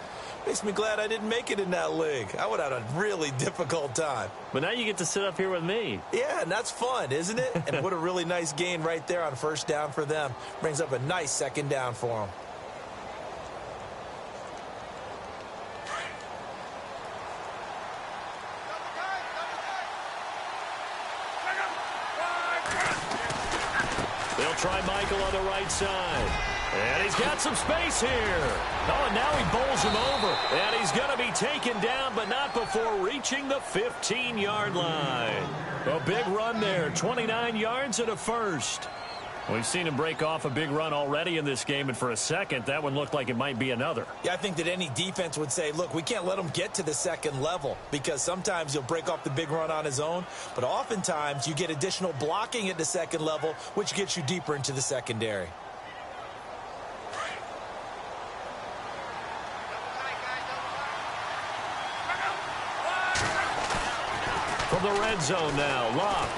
makes me glad I didn't make it in that league. I would have had a really difficult time.
But now you get to sit up here with me.
Yeah, and that's fun, isn't it? And what a really nice gain right there on first down for them. Brings up a nice second down for them.
They'll try Michael on the right side. And he's got some space here. Oh, and now he bowls him over. And he's going to be taken down, but not before reaching the 15-yard line. A big run there, 29 yards and a first. We've seen him break off a big run already in this game, and for a second, that one looked like it might be another.
Yeah, I think that any defense would say, look, we can't let him get to the second level, because sometimes he'll break off the big run on his own, but oftentimes you get additional blocking at the second level, which gets you deeper into the secondary.
From the red zone now, Locke.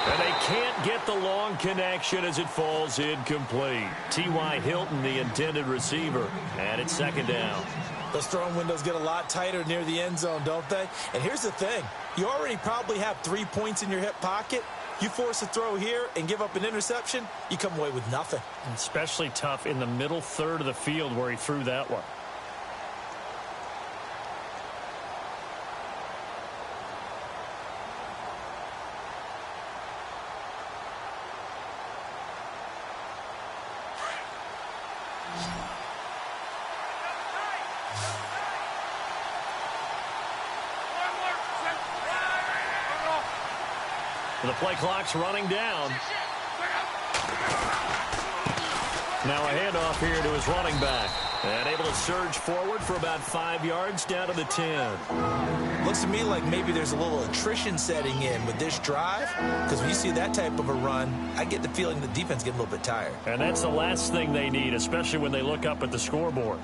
And they can't get the long connection as it falls incomplete. T.Y. Hilton, the intended receiver, and it's second down.
Those throwing windows get a lot tighter near the end zone, don't they? And here's the thing. You already probably have 3 points in your hip pocket. You force a throw here and give up an interception, you come away with nothing.
Especially tough in the middle third of the field where he threw that one. The play clock's running down. Now a handoff here to his running back. And able to surge forward for about 5 yards down to the 10.
Looks to me like maybe there's a little attrition setting in with this drive. Because when you see that type of a run, I get the feeling the defense getting a little bit tired.
And that's the last thing they need, especially when they look up at the scoreboard.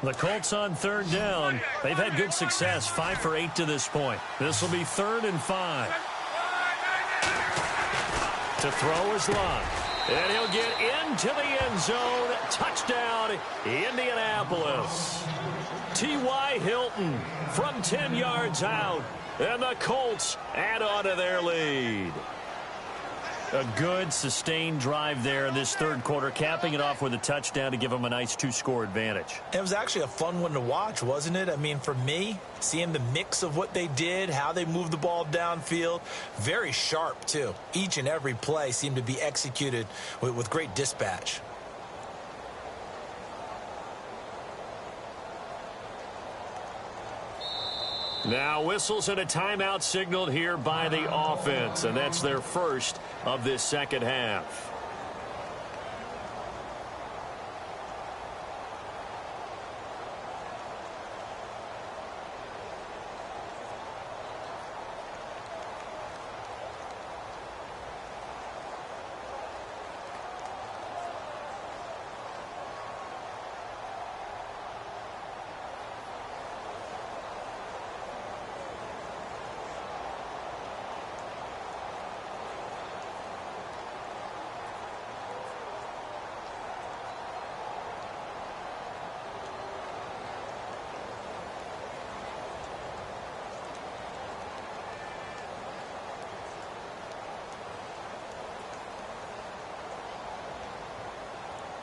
The Colts on third down. They've had good success, 5 for 8 to this point. This will be 3rd and 5. To throw is Locke. And he'll get into the end zone, Touchdown, Indianapolis. T.Y. Hilton from 10 yards out, and the Colts add on to their lead. A good, sustained drive there in this third quarter, capping it off with a touchdown to give them a nice 2-score advantage.
It was actually a fun one to watch, wasn't it? I mean, for me, seeing the mix of what they did, how they moved the ball downfield, very sharp, too. Each and every play seemed to be executed with great dispatch.
Now whistles and a timeout signaled here by the offense, and that's their first of this second half.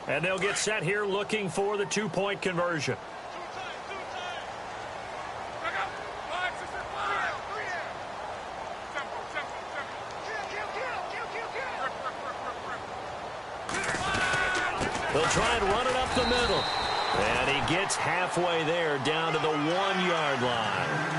And they'll get set here looking for the 2-point conversion. They'll try and run it up the middle. And he gets halfway there down to the 1-yard line.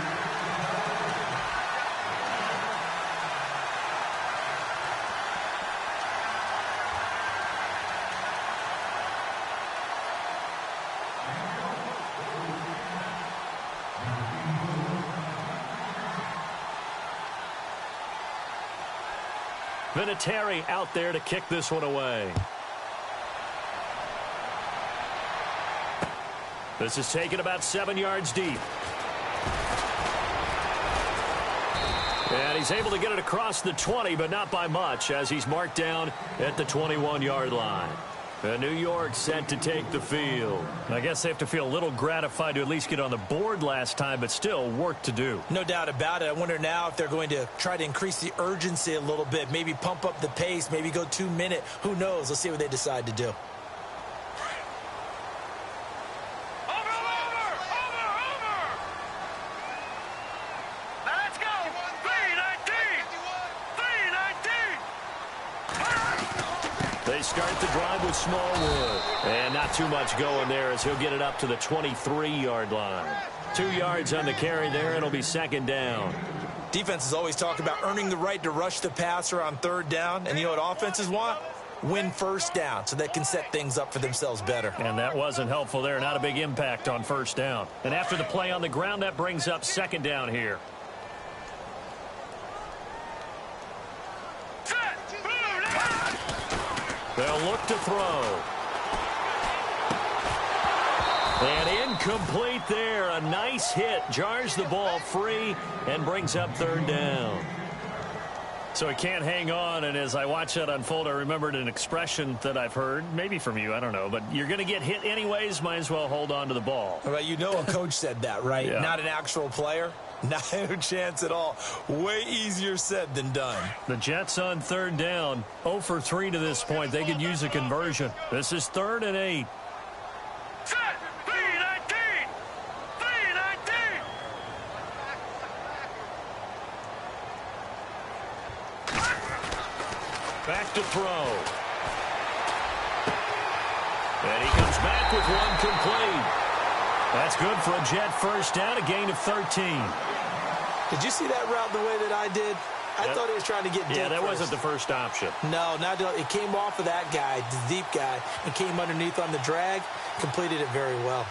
Vinatieri out there to kick this one away. This is taken about 7 yards deep. And he's able to get it across the 20, but not by much, as he's marked down at the 21-yard line. And New York set to take the field. I guess they have to feel a little gratified to at least get on the board last time, but still work to do.
No doubt about it. I wonder now if they're going to try to increase the urgency a little bit, maybe pump up the pace, maybe go 2-minute. Who knows? Let's see what they decide to do.
They start the drive with Smallwood. And not too much going there as he'll get it up to the 23-yard line. 2 yards on the carry there, and it'll be second down.
Defenses always talk about earning the right to rush the passer on third down. And you know what offenses want? Win first down so they can set things up for themselves better.
And that wasn't helpful there. Not a big impact on first down. And after the play on the ground, that brings up second down here. They'll look to throw. And incomplete there. A nice hit. Jars the ball free and brings up third down. So he can't hang on, and as I watch that unfold, I remembered an expression that I've heard, maybe from you, I don't know, but you're going to get hit anyways, might as well hold on to the ball.
Well, you know a coach said that, right?
Yeah.
Not an actual player. Not a chance at all. Way easier said than done.
The Jets on third down, 0 for 3 to this point. They could use a conversion. This is 3rd and 8. Back to throw. And he comes back with one complete. That's good for a Jet first down, a gain of 13.
Did you see that route the way that I did? I thought he was trying to get deep.
Yeah, that wasn't the first option.
No, it came off of that guy, the deep guy, and came underneath on the drag, completed it very well.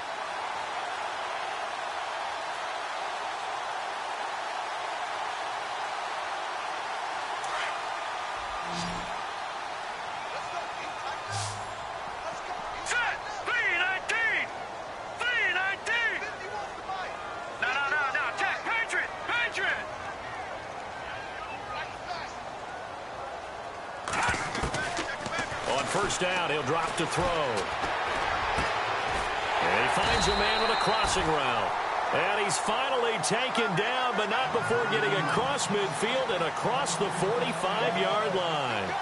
First down, he'll drop to throw. And he finds a man with a crossing route. And he's finally taken down, but not before getting across midfield and across the 45-yard line.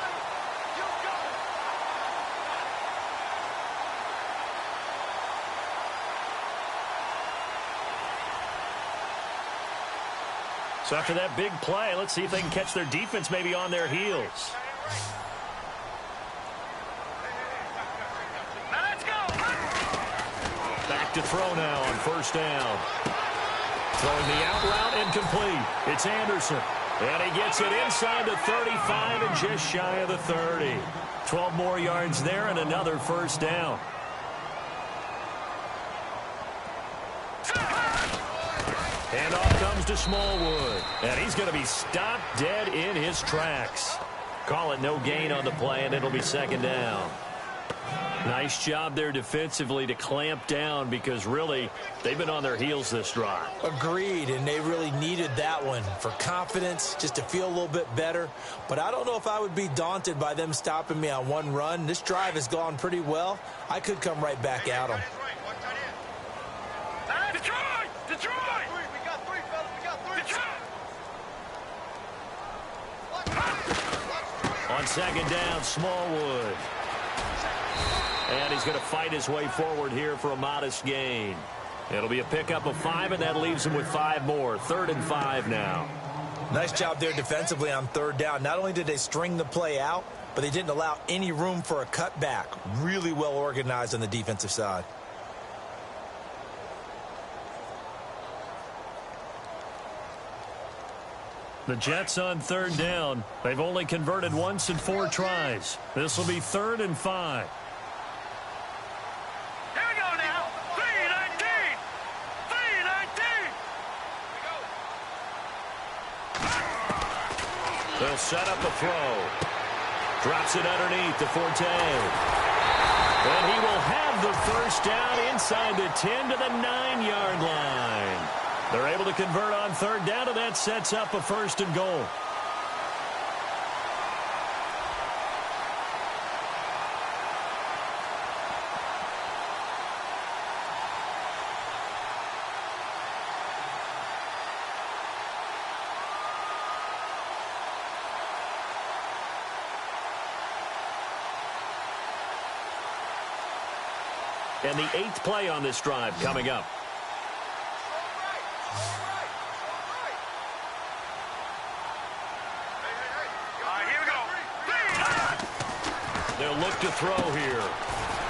So after that big play, let's see if they can catch their defense maybe on their heels. Back to throw now on first down. Throwing the out route incomplete. It's Anderson. And he gets it inside the 35 and just shy of the 30. 12 more yards there and another first down. And off comes to Smallwood. And he's going to be stopped dead in his tracks. Call it no gain on the play, and it'll be second down. Nice job there defensively to clamp down because really they've been on their heels this drive.
Agreed, and they really needed that one for confidence, just to feel a little bit better. But I don't know if I would be daunted by them stopping me on one run. This drive has gone pretty well. I could come right back at them.
Detroit! Detroit! We got three, fellas. We got three. Detroit!
On second down, Smallwood. And he's going to fight his way forward here for a modest gain. It'll be a pickup of 5, and that leaves him with 5 more. 3rd and 5 now.
Nice job there defensively on third down. Not only did they string the play out, but they didn't allow any room for a cutback. Really well organized on the defensive side.
The Jets on third down. They've only converted once in 4 tries. This will be 3rd and 5.
Here we go now. 3-19. 3-19.
They'll set up a throw. Drops it underneath to Forte. And he will have the first down inside the 10 to the 9-yard line. They're able to convert on third down, and that sets up a 1st and goal. And the 8th play on this drive coming up. They'll look to throw here.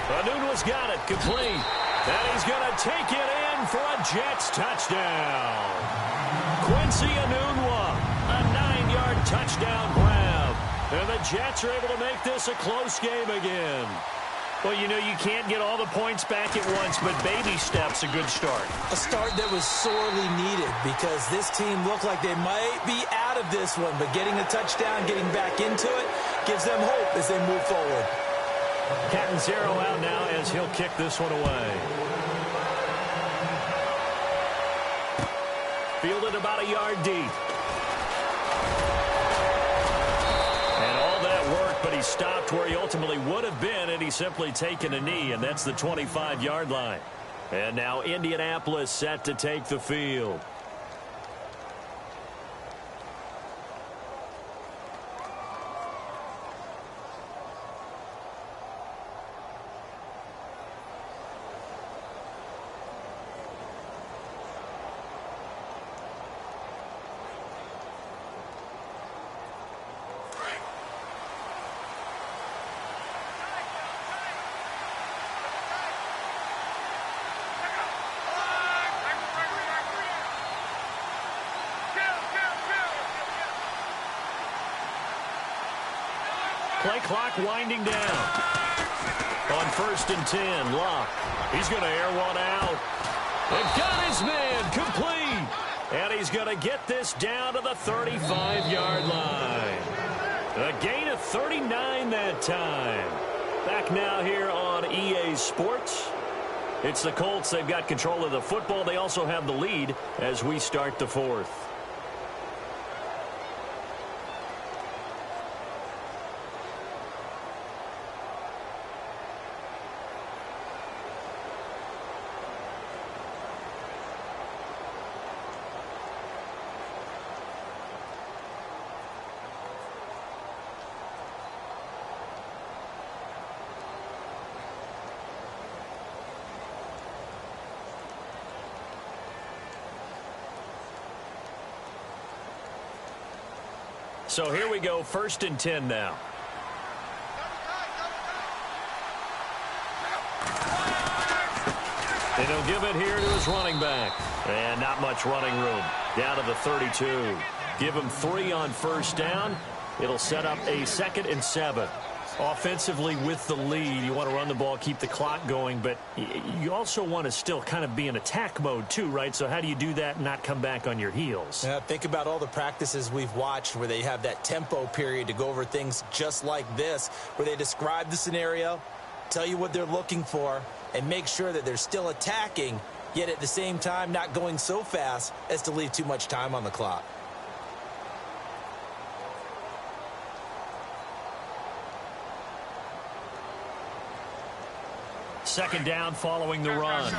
Anunwa's got it, complete. And he's going to take it in for a Jets touchdown. Quincy Enunwa, a 9-yard touchdown grab. And the Jets are able to make this a close game again. Well, you know, you can't get all the points back at once, but baby steps, a good start.
A start that was sorely needed because this team looked like they might be out of this one, but getting a touchdown, getting back into it, gives them hope as they move forward.
Catanzaro out now as he'll kick this one away. Fielded about a yard deep. And all that work, but he stopped where he ultimately would have been, and he's simply taken a knee, and that's the 25-yard line. And now Indianapolis set to take the field. Play clock winding down. On 1st and 10, Locke. He's going to air one out. And got his man complete. And he's going to get this down to the 35-yard line. A gain of 39 that time. Back now here on EA Sports. It's the Colts. They've got control of the football. They also have the lead as we start the 4th. So here we go, 1st and 10 now. And he'll give it here to his running back. And not much running room. Down to the 32. Give him 3 on 1st down. It'll set up a 2nd and 7. Offensively with the lead, you want to run the ball, keep the clock going, but you also want to still kind of be in attack mode too, right? So how do you do that and not come back on your heels?
Yeah, think about all the practices we've watched where they have that tempo period to go over things just like this, where they describe the scenario, tell you what they're looking for, and make sure that they're still attacking, yet at the same time not going so fast as to leave too much time on the clock.
Second down following the run.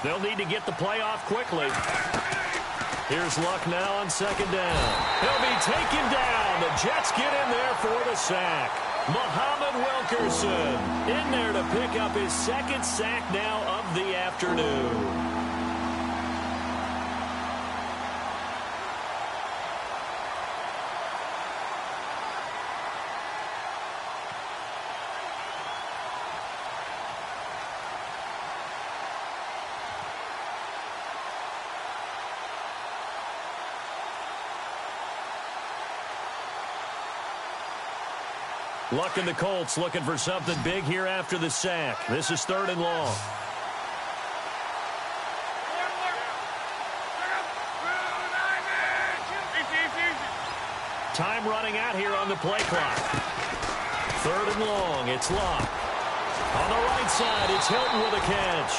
They'll need to get the play off quickly. Here's Luck now on 2nd down. He'll be taken down. The Jets get in there for the sack. Muhammad Wilkerson in there to pick up his 2nd sack now of the afternoon. Luck and the Colts looking for something big here after the sack. This is 3rd and long. Time running out here on the play clock. 3rd and long. It's Luck. On the right side, it's Hilton with a catch.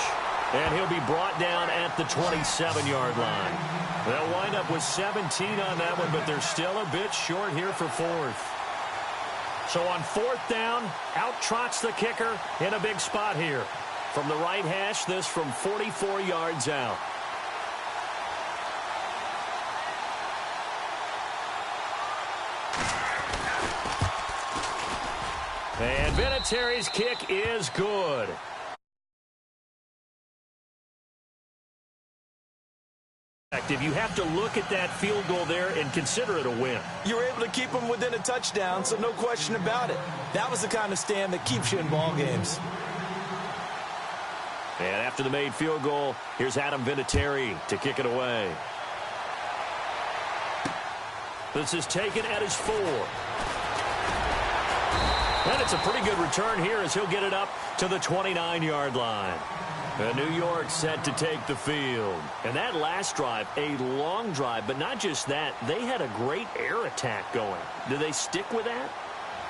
And he'll be brought down at the 27-yard line. They'll wind up with 17 on that one, but they're still a bit short here for 4th. So on 4th down, out trots the kicker in a big spot here. From the right hash, this from 44 yards out. And Vinatieri's kick is good. If you have to look at that field goal there and consider it a win.
You were able to keep them within a touchdown, so no question about it. That was the kind of stand that keeps you in ball games.
And after the made field goal, here's Adam Vinatieri to kick it away. This is taken at his 4. And it's a pretty good return here as he'll get it up to the 29-yard line. And New York set to take the field. And that last drive, a long drive, but not just that. They had a great air attack going. Do they stick with that?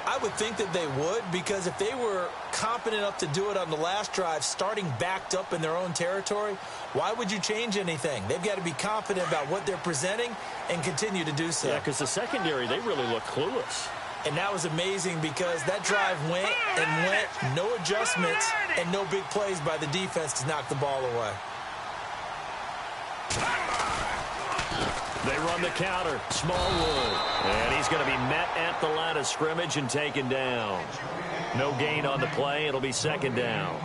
I would think that they would, because if they were competent enough to do it on the last drive, starting backed up in their own territory, why would you change anything? They've got to be confident about what they're presenting and continue to do so.
Yeah, because the secondary, they really look clueless.
And that was amazing because that drive went and went, no adjustments, and no big plays by the defense to knock the ball away.
They run the counter. Smallwood. And he's going to be met at the line of scrimmage and taken down. No gain on the play. It'll be 2nd down.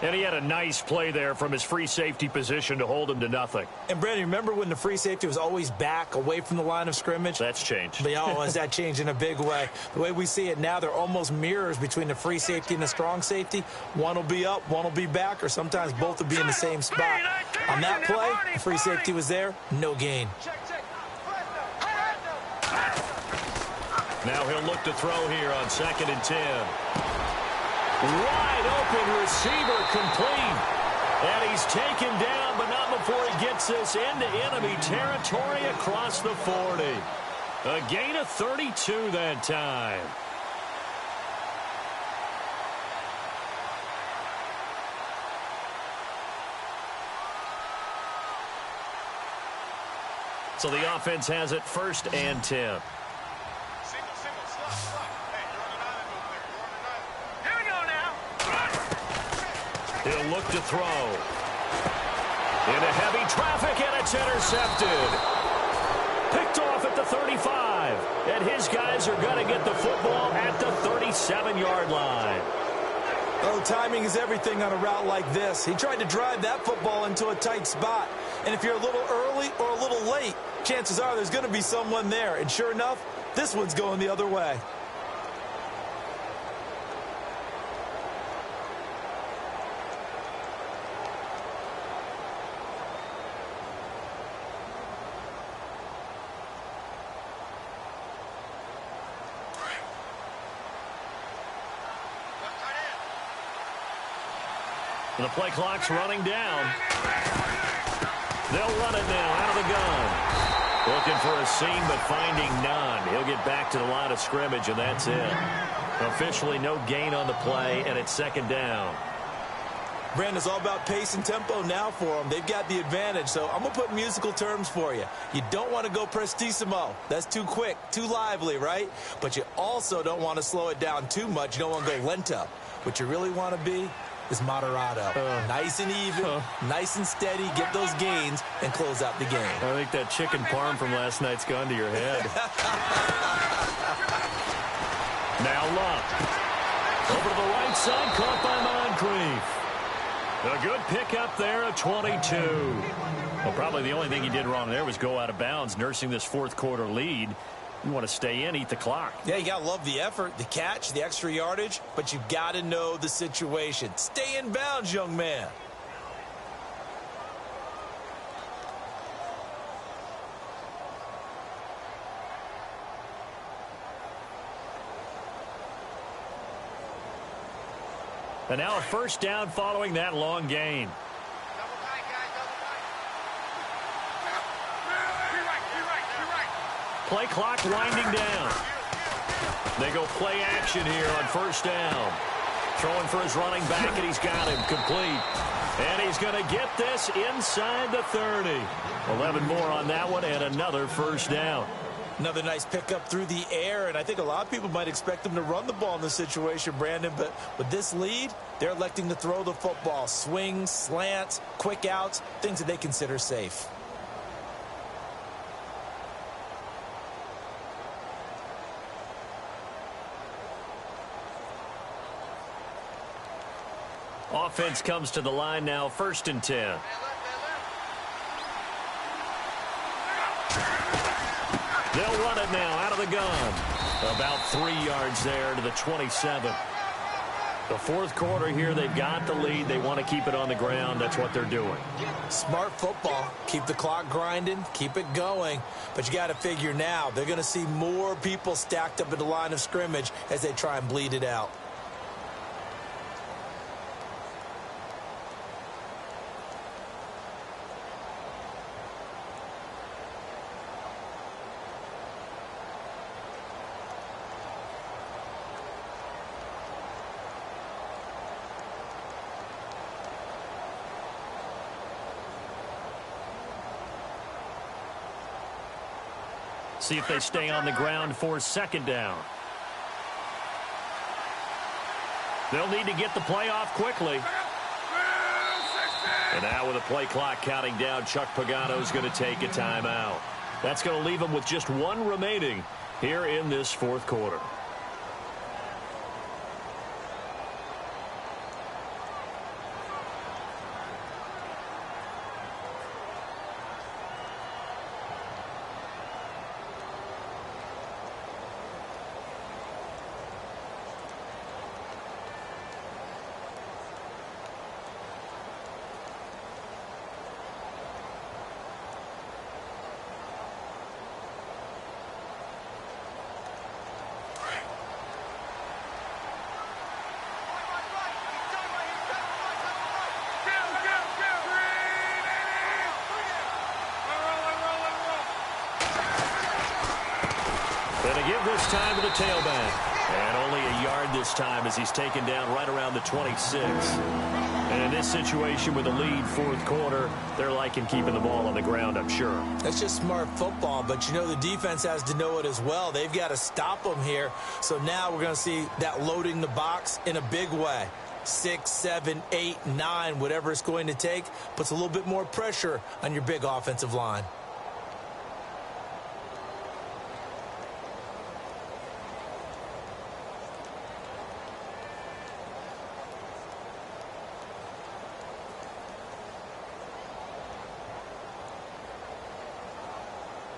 And he had a nice play there from his free safety position to hold him to nothing.
And, Brandon, remember when the free safety was always back away from the line of scrimmage?
That's changed.
But, has that changed in a big way? The way we see it now, they're almost mirrors between the free safety and the strong safety. One will be up, one will be back, or sometimes both will be in the same spot. On that play, the free safety was there, no gain.
Now he'll look to throw here on 2nd and 10. Wide open receiver complete. And he's taken down, but not before he gets this into enemy territory across the 40. A gain of 32 that time. So the offense has it 1st and 10. He'll look to throw. Into heavy traffic, and it's intercepted. Picked off at the 35. And his guys are going to get the football at the 37-yard line.
Oh, timing is everything on a route like this. He tried to drive that football into a tight spot. And if you're a little early or a little late, chances are there's going to be someone there. And sure enough, this one's going the other way.
The play clock's running down. They'll run it now out of the gun. Looking for a seam, but finding none. He'll get back to the line of scrimmage, and that's it. Officially no gain on the play, and it's second down.
Brandon's all about pace and tempo now for them. They've got the advantage, so I'm going to put musical terms for you. You don't want to go prestissimo. That's too quick, too lively, right? But you also don't want to slow it down too much. You don't want to go lento. What you really want to be is moderato. Nice and even, nice and steady, get those gains, and close out the game.
I think that chicken parm from last night's gone to your head. Now Luck. Over to the right side, caught by Moncrief. A good pickup there at 22. Well, probably the only thing he did wrong there was go out of bounds, nursing this fourth quarter lead. You want to stay in, eat the clock.
Yeah, you got to love the effort, the catch, the extra yardage, but you got to know the situation. Stay in bounds, young man.
And now a first down following that long gain. Play clock winding down. They go play action here on first down. Throwing for his running back, and he's got him complete. And he's going to get this inside the 30. 11 more on that one, and another first down.
Another nice pickup through the air, and I think a lot of people might expect them to run the ball in this situation, Brandon, but with this lead, they're electing to throw the football. Swings, slants, quick outs, things that they consider safe.
Offense comes to the line now, 1st and 10. They'll run it now out of the gun. About 3 yards there to the 27. The fourth quarter here, they've got the lead. They want to keep it on the ground. That's what they're doing.
Smart football. Keep the clock grinding. Keep it going. But you got to figure now, they're going to see more people stacked up at the line of scrimmage as they try and bleed it out.
See if they stay on the ground for second down. They'll need to get the play off quickly. And now with the play clock counting down, Chuck Pagano's going to take a timeout. That's going to leave them with just one remaining here in this fourth quarter. This time to the tailback. And only a yard this time as he's taken down right around the 26. And in this situation with the lead fourth quarter, they're liking keeping the ball on the ground, I'm sure.
That's just smart football, but you know the defense has to know it as well. They've got to stop them here. So now we're going to see that loading the box in a big way. 6, 7, 8, 9, whatever it's going to take, puts a little bit more pressure on your big offensive line.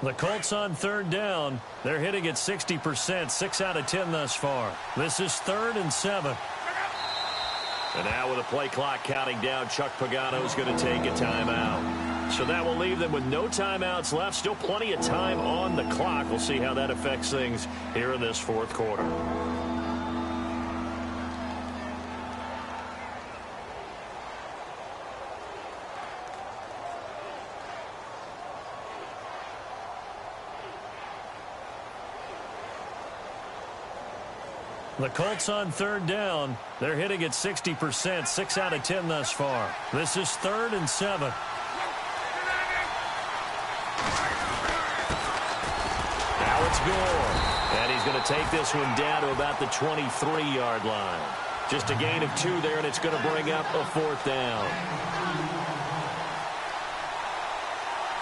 The Colts on third down. They're hitting at 60%, 6 out of 10 thus far. This is 3rd and 7. And now with the play clock counting down, Chuck Pagano's going to take a timeout. So that will leave them with no timeouts left. Still plenty of time on the clock. We'll see how that affects things here in this fourth quarter. The Colts on third down. They're hitting at 60%, 6 out of 10 thus far. This is 3rd and 7. Now it's Gore. And he's going to take this one down to about the 23-yard line. Just a gain of 2 there, and it's going to bring up a 4th down.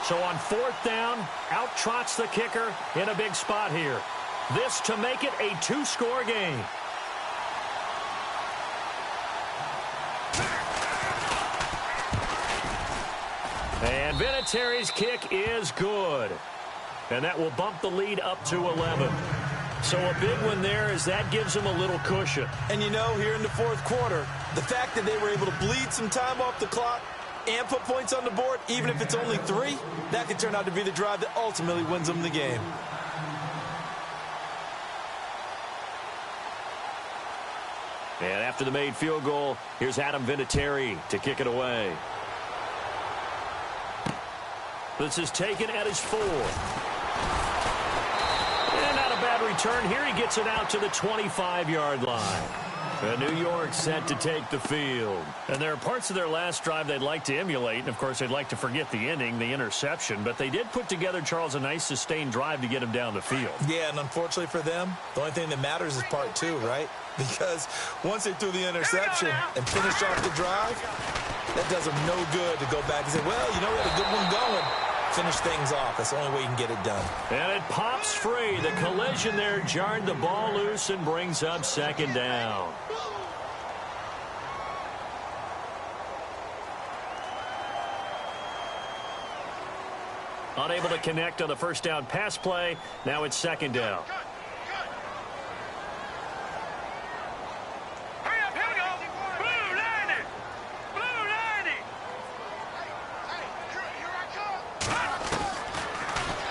So on 4th down, out trots the kicker in a big spot here. This to make it a 2-score game. And Vinatieri's kick is good. And that will bump the lead up to 11. So a big one there as that gives them a little cushion.
And you know, here in the fourth quarter, the fact that they were able to bleed some time off the clock and put points on the board, even if it's only 3, that could turn out to be the drive that ultimately wins them the game.
And after the made field goal, here's Adam Vinatieri to kick it away. This is taken at his 4th. And not a bad return. Here he gets it out to the 25-yard line. And New York set to take the field. And there are parts of their last drive they'd like to emulate. And, of course, they'd like to forget the ending, the interception. But they did put together, Charles, a nice sustained drive to get him down the field.
Yeah, and unfortunately for them, the only thing that matters is part 2, right? Because once they threw the interception and finished off the drive, that does them no good to go back and say, well, you know, we had a good one going. Finish things off. That's the only way you can get it done.
And it pops free. The collision there jarred the ball loose and brings up 2nd down. Unable to connect on the first down pass play. Now it's 2nd down.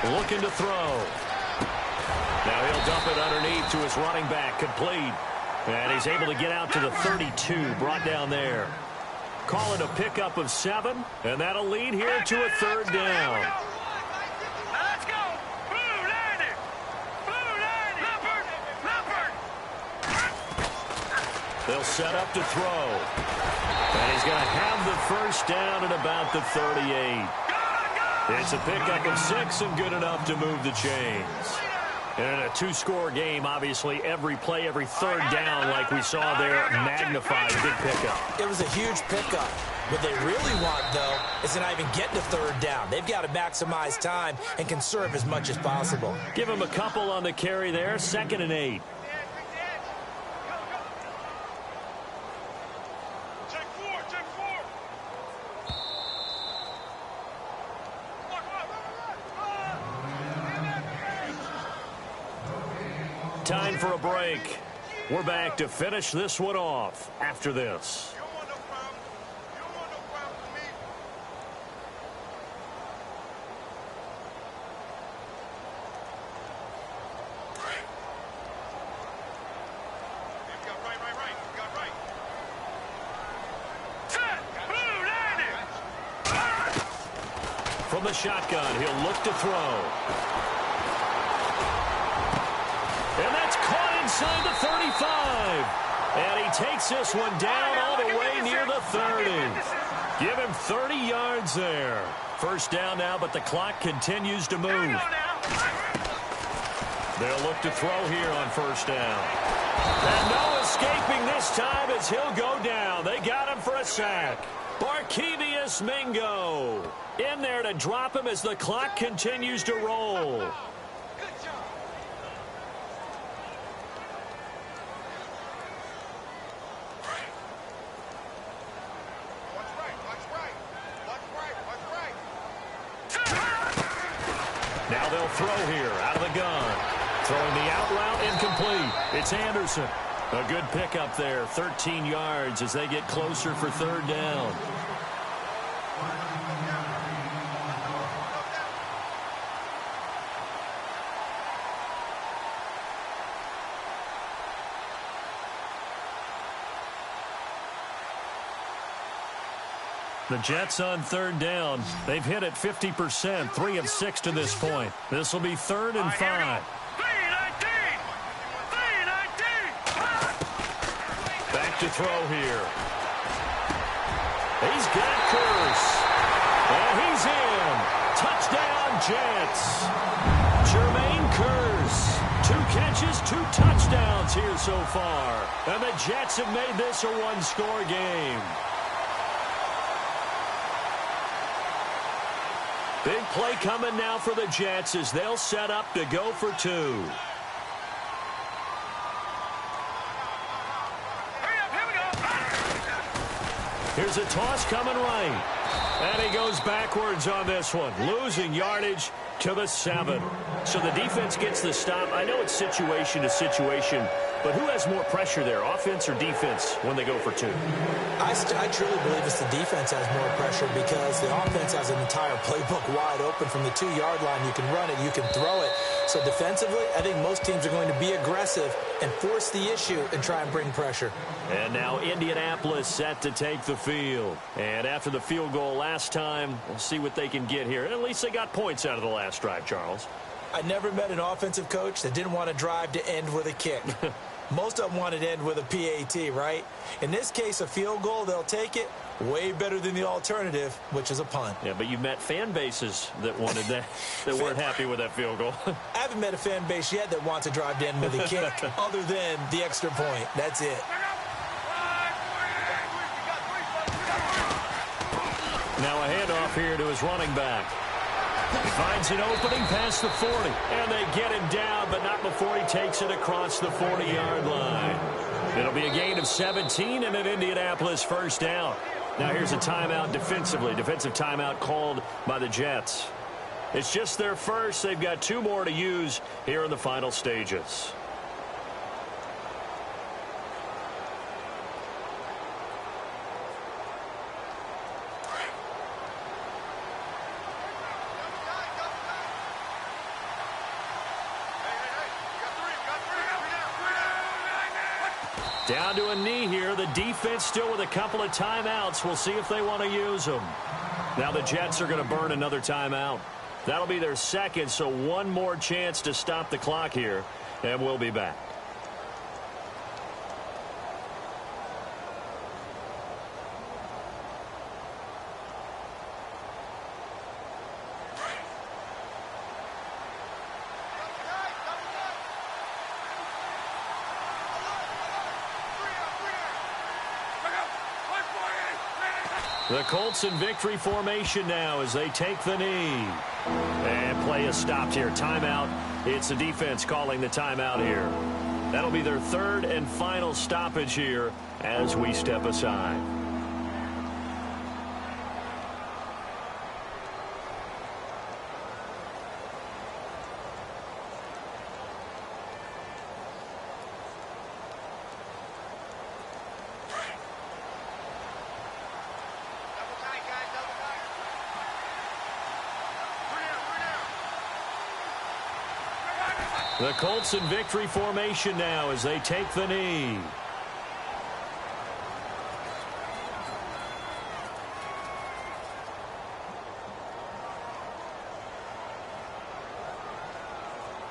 Looking to throw. Now he'll dump it underneath to his running back, complete. And he's able to get out to the 32, brought down there. Call it a pickup of 7, and that'll lead here to a 3rd down.
Let's go. Blue landing. Blue landing. Leopard.
They'll set up to throw. And he's going to have the first down at about the 38. It's a pickup of 6 and good enough to move the chains. And in a 2-score game, obviously, every play, every 3rd down, like we saw there, magnified. Big pickup.
It was a huge pickup. What they really want, though, is to not even get to 3rd down. They've got to maximize time and conserve as much as possible.
Give him a couple on the carry there. 2nd and 8. Time for a break. We're back to finish this one off after this. From the shotgun, he'll look to throw. And that's caught inside the 35. And he takes this one down all the way near the 30. Give him 30 yards there. First down now, but the clock continues to move. They'll look to throw here on first down. And no escaping this time as he'll go down. They got him for a sack. Barkevious Mingo in there to drop him as the clock continues to roll. Now they'll They'll throw here out of the gun. Throwing the out route incomplete. It's Anderson. A good pickup there. 13 yards as they get closer for third down. The Jets on third down. They've hit it 50%, 3 of 6 to this point. This will be 3rd and 5. Back to throw here. He's got Curse. And he's in. Touchdown, Jets. Jermaine Curse. 2 catches, 2 touchdowns here so far. And the Jets have made this a one-score game. Big play coming now for the Jets as they'll set up to go for 2. Here's a toss coming right. And he goes backwards on this one, losing yardage to the 7. So the defense gets the stop. I know it's situation to situation, but who has more pressure there, offense or defense, when they go for 2?
I truly believe it's the defense has more pressure because the offense has an entire playbook wide open from the 2-yard line. You can run it, you can throw it. So defensively, I think most teams are going to be aggressive and force the issue and try and bring pressure.
And now Indianapolis set to take the field. And after the field goal last time, we'll see what they can get here. At least they got points out of the last drive, Charles.
I never met an offensive coach that didn't want to drive to end with a kick. Most of them wanted to end with a PAT, right? In this case, a field goal, they'll take it. Way better than the alternative, which is a punt.
Yeah, but you met fan bases that wanted that, that weren't happy with that field goal.
I haven't met a fan base yet that wants to drive to end with a kick other than the extra point. That's it.
Now a handoff here to his running back. He finds an opening past the 40, and they get him down, but not before he takes it across the 40-yard line. It'll be a gain of 17 and an Indianapolis first down. Now here's a timeout defensively. Defensive timeout called by the Jets. It's just their first. They've got 2 more to use here in the final stages. Down to a knee here. The defense still with a couple of timeouts. We'll see if they want to use them. Now the Jets are going to burn another timeout. That'll be their second, so 1 more chance to stop the clock here, and we'll be back. The Colts in victory formation now as they take the knee. And play is stopped here. Timeout. It's the defense calling the timeout here. That'll be their 3rd and final stoppage here as we step aside. The Colts in victory formation now as they take the knee.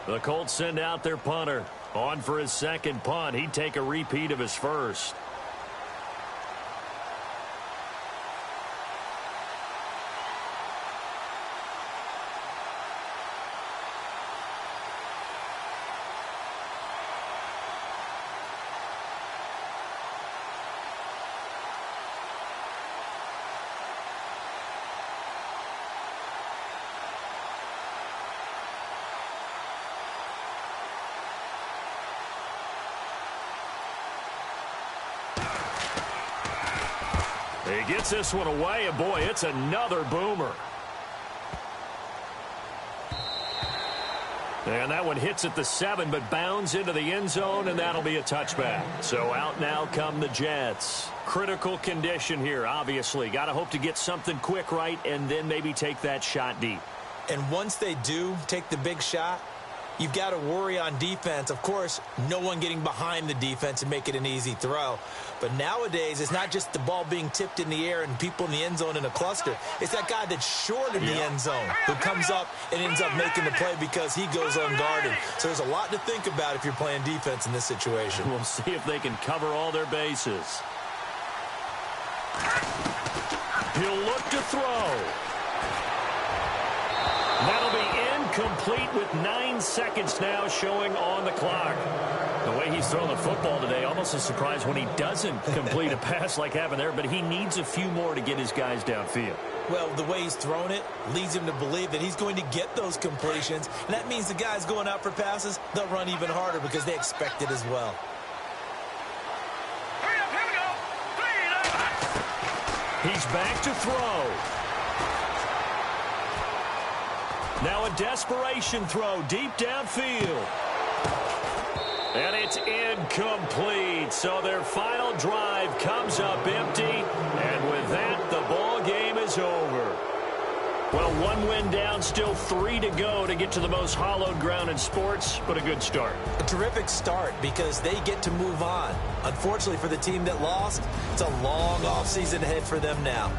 The Colts send out their punter. On for his second punt. He'd take a repeat of his first. He gets this one away, and boy, it's another boomer. And that one hits at the 7, but bounds into the end zone, and that'll be a touchback. So out now come the Jets. Critical condition here, obviously. Got to hope to get something quick right and then maybe take that shot deep.
And once they do take the big shot, you've got to worry on defense. Of course, no one getting behind the defense and make it an easy throw. But nowadays, it's not just the ball being tipped in the air and people in the end zone in a cluster. It's that guy that's short of the end zone who comes up and ends up making the play because he goes unguarded. So there's a lot to think about if you're playing defense in this situation.
We'll see if they can cover all their bases. He'll look to throw. That'll be incomplete with 9 seconds now showing on the clock. The way he's throwing the football today, almost a surprise when he doesn't complete a pass like happened there, but he needs a few more to get his guys downfield.
Well, the way he's thrown it leads him to believe that he's going to get those completions, and that means the guys going out for passes, they'll run even harder because they expect it as well.
He's back to throw. Now a desperation throw deep downfield. And it's incomplete. So their final drive comes up empty. And with that, the ball game is over. Well, 1 win down, still 3 to go to get to the most hallowed ground in sports, but a good start.
A terrific start because they get to move on. Unfortunately for the team that lost, it's a long offseason ahead for them now.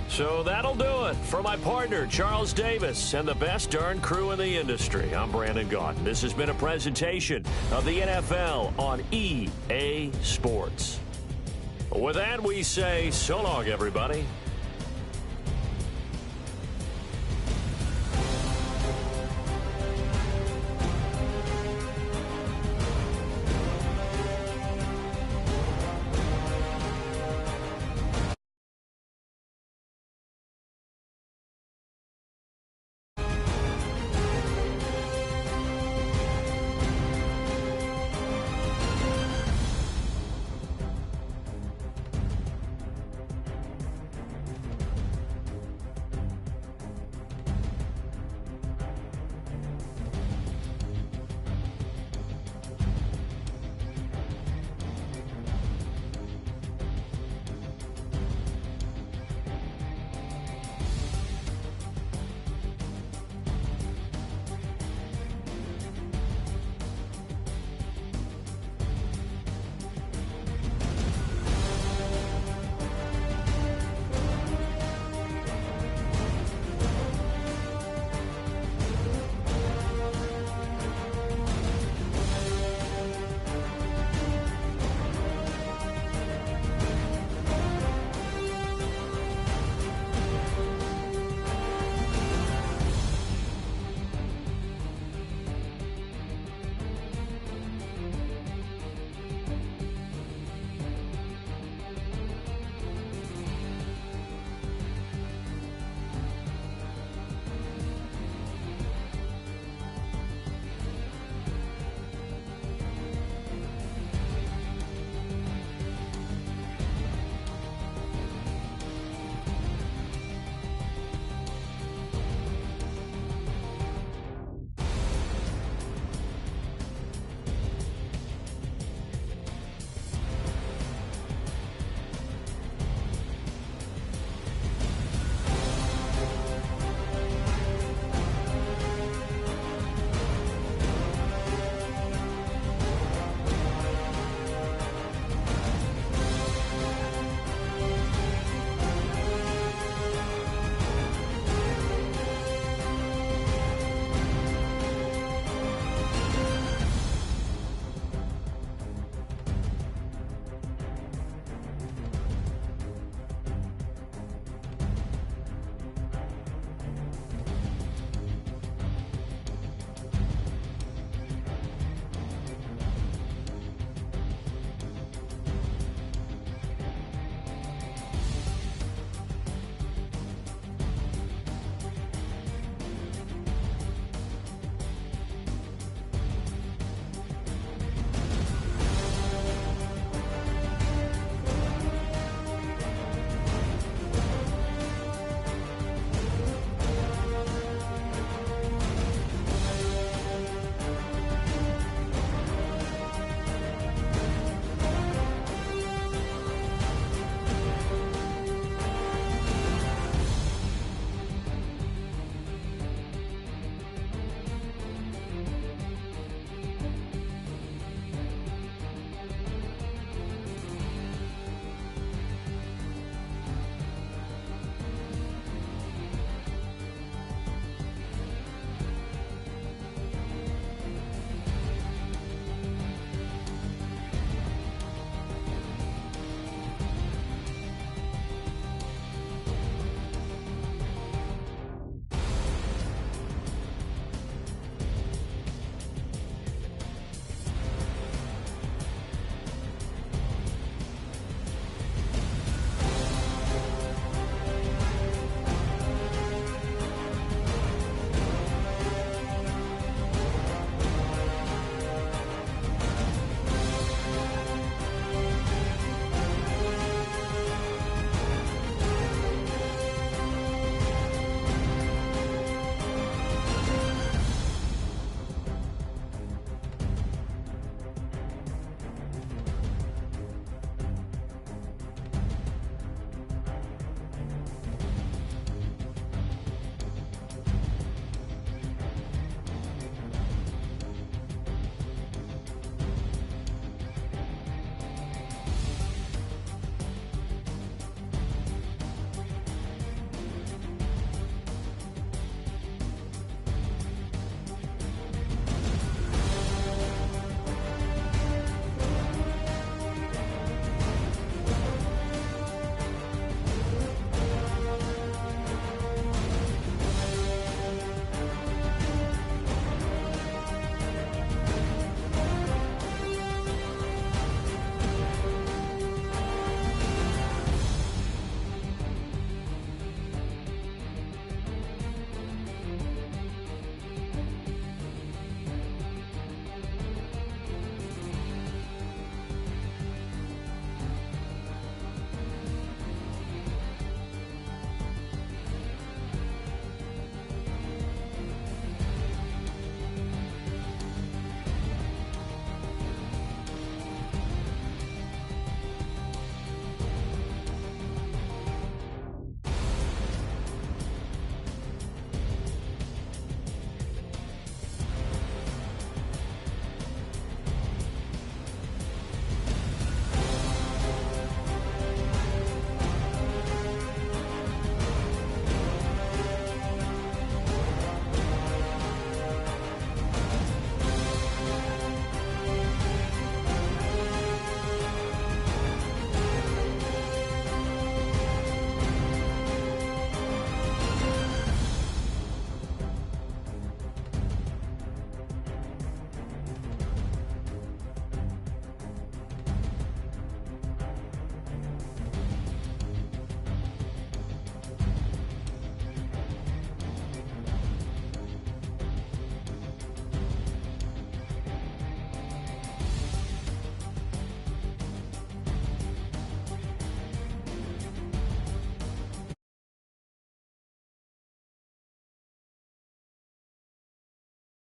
So that'll do it. For my partner, Charles Davis, and the best darn crew in the industry, I'm Brandon Gaudin. This has been a presentation of the NFL on EA Sports. With that, we say so long, everybody.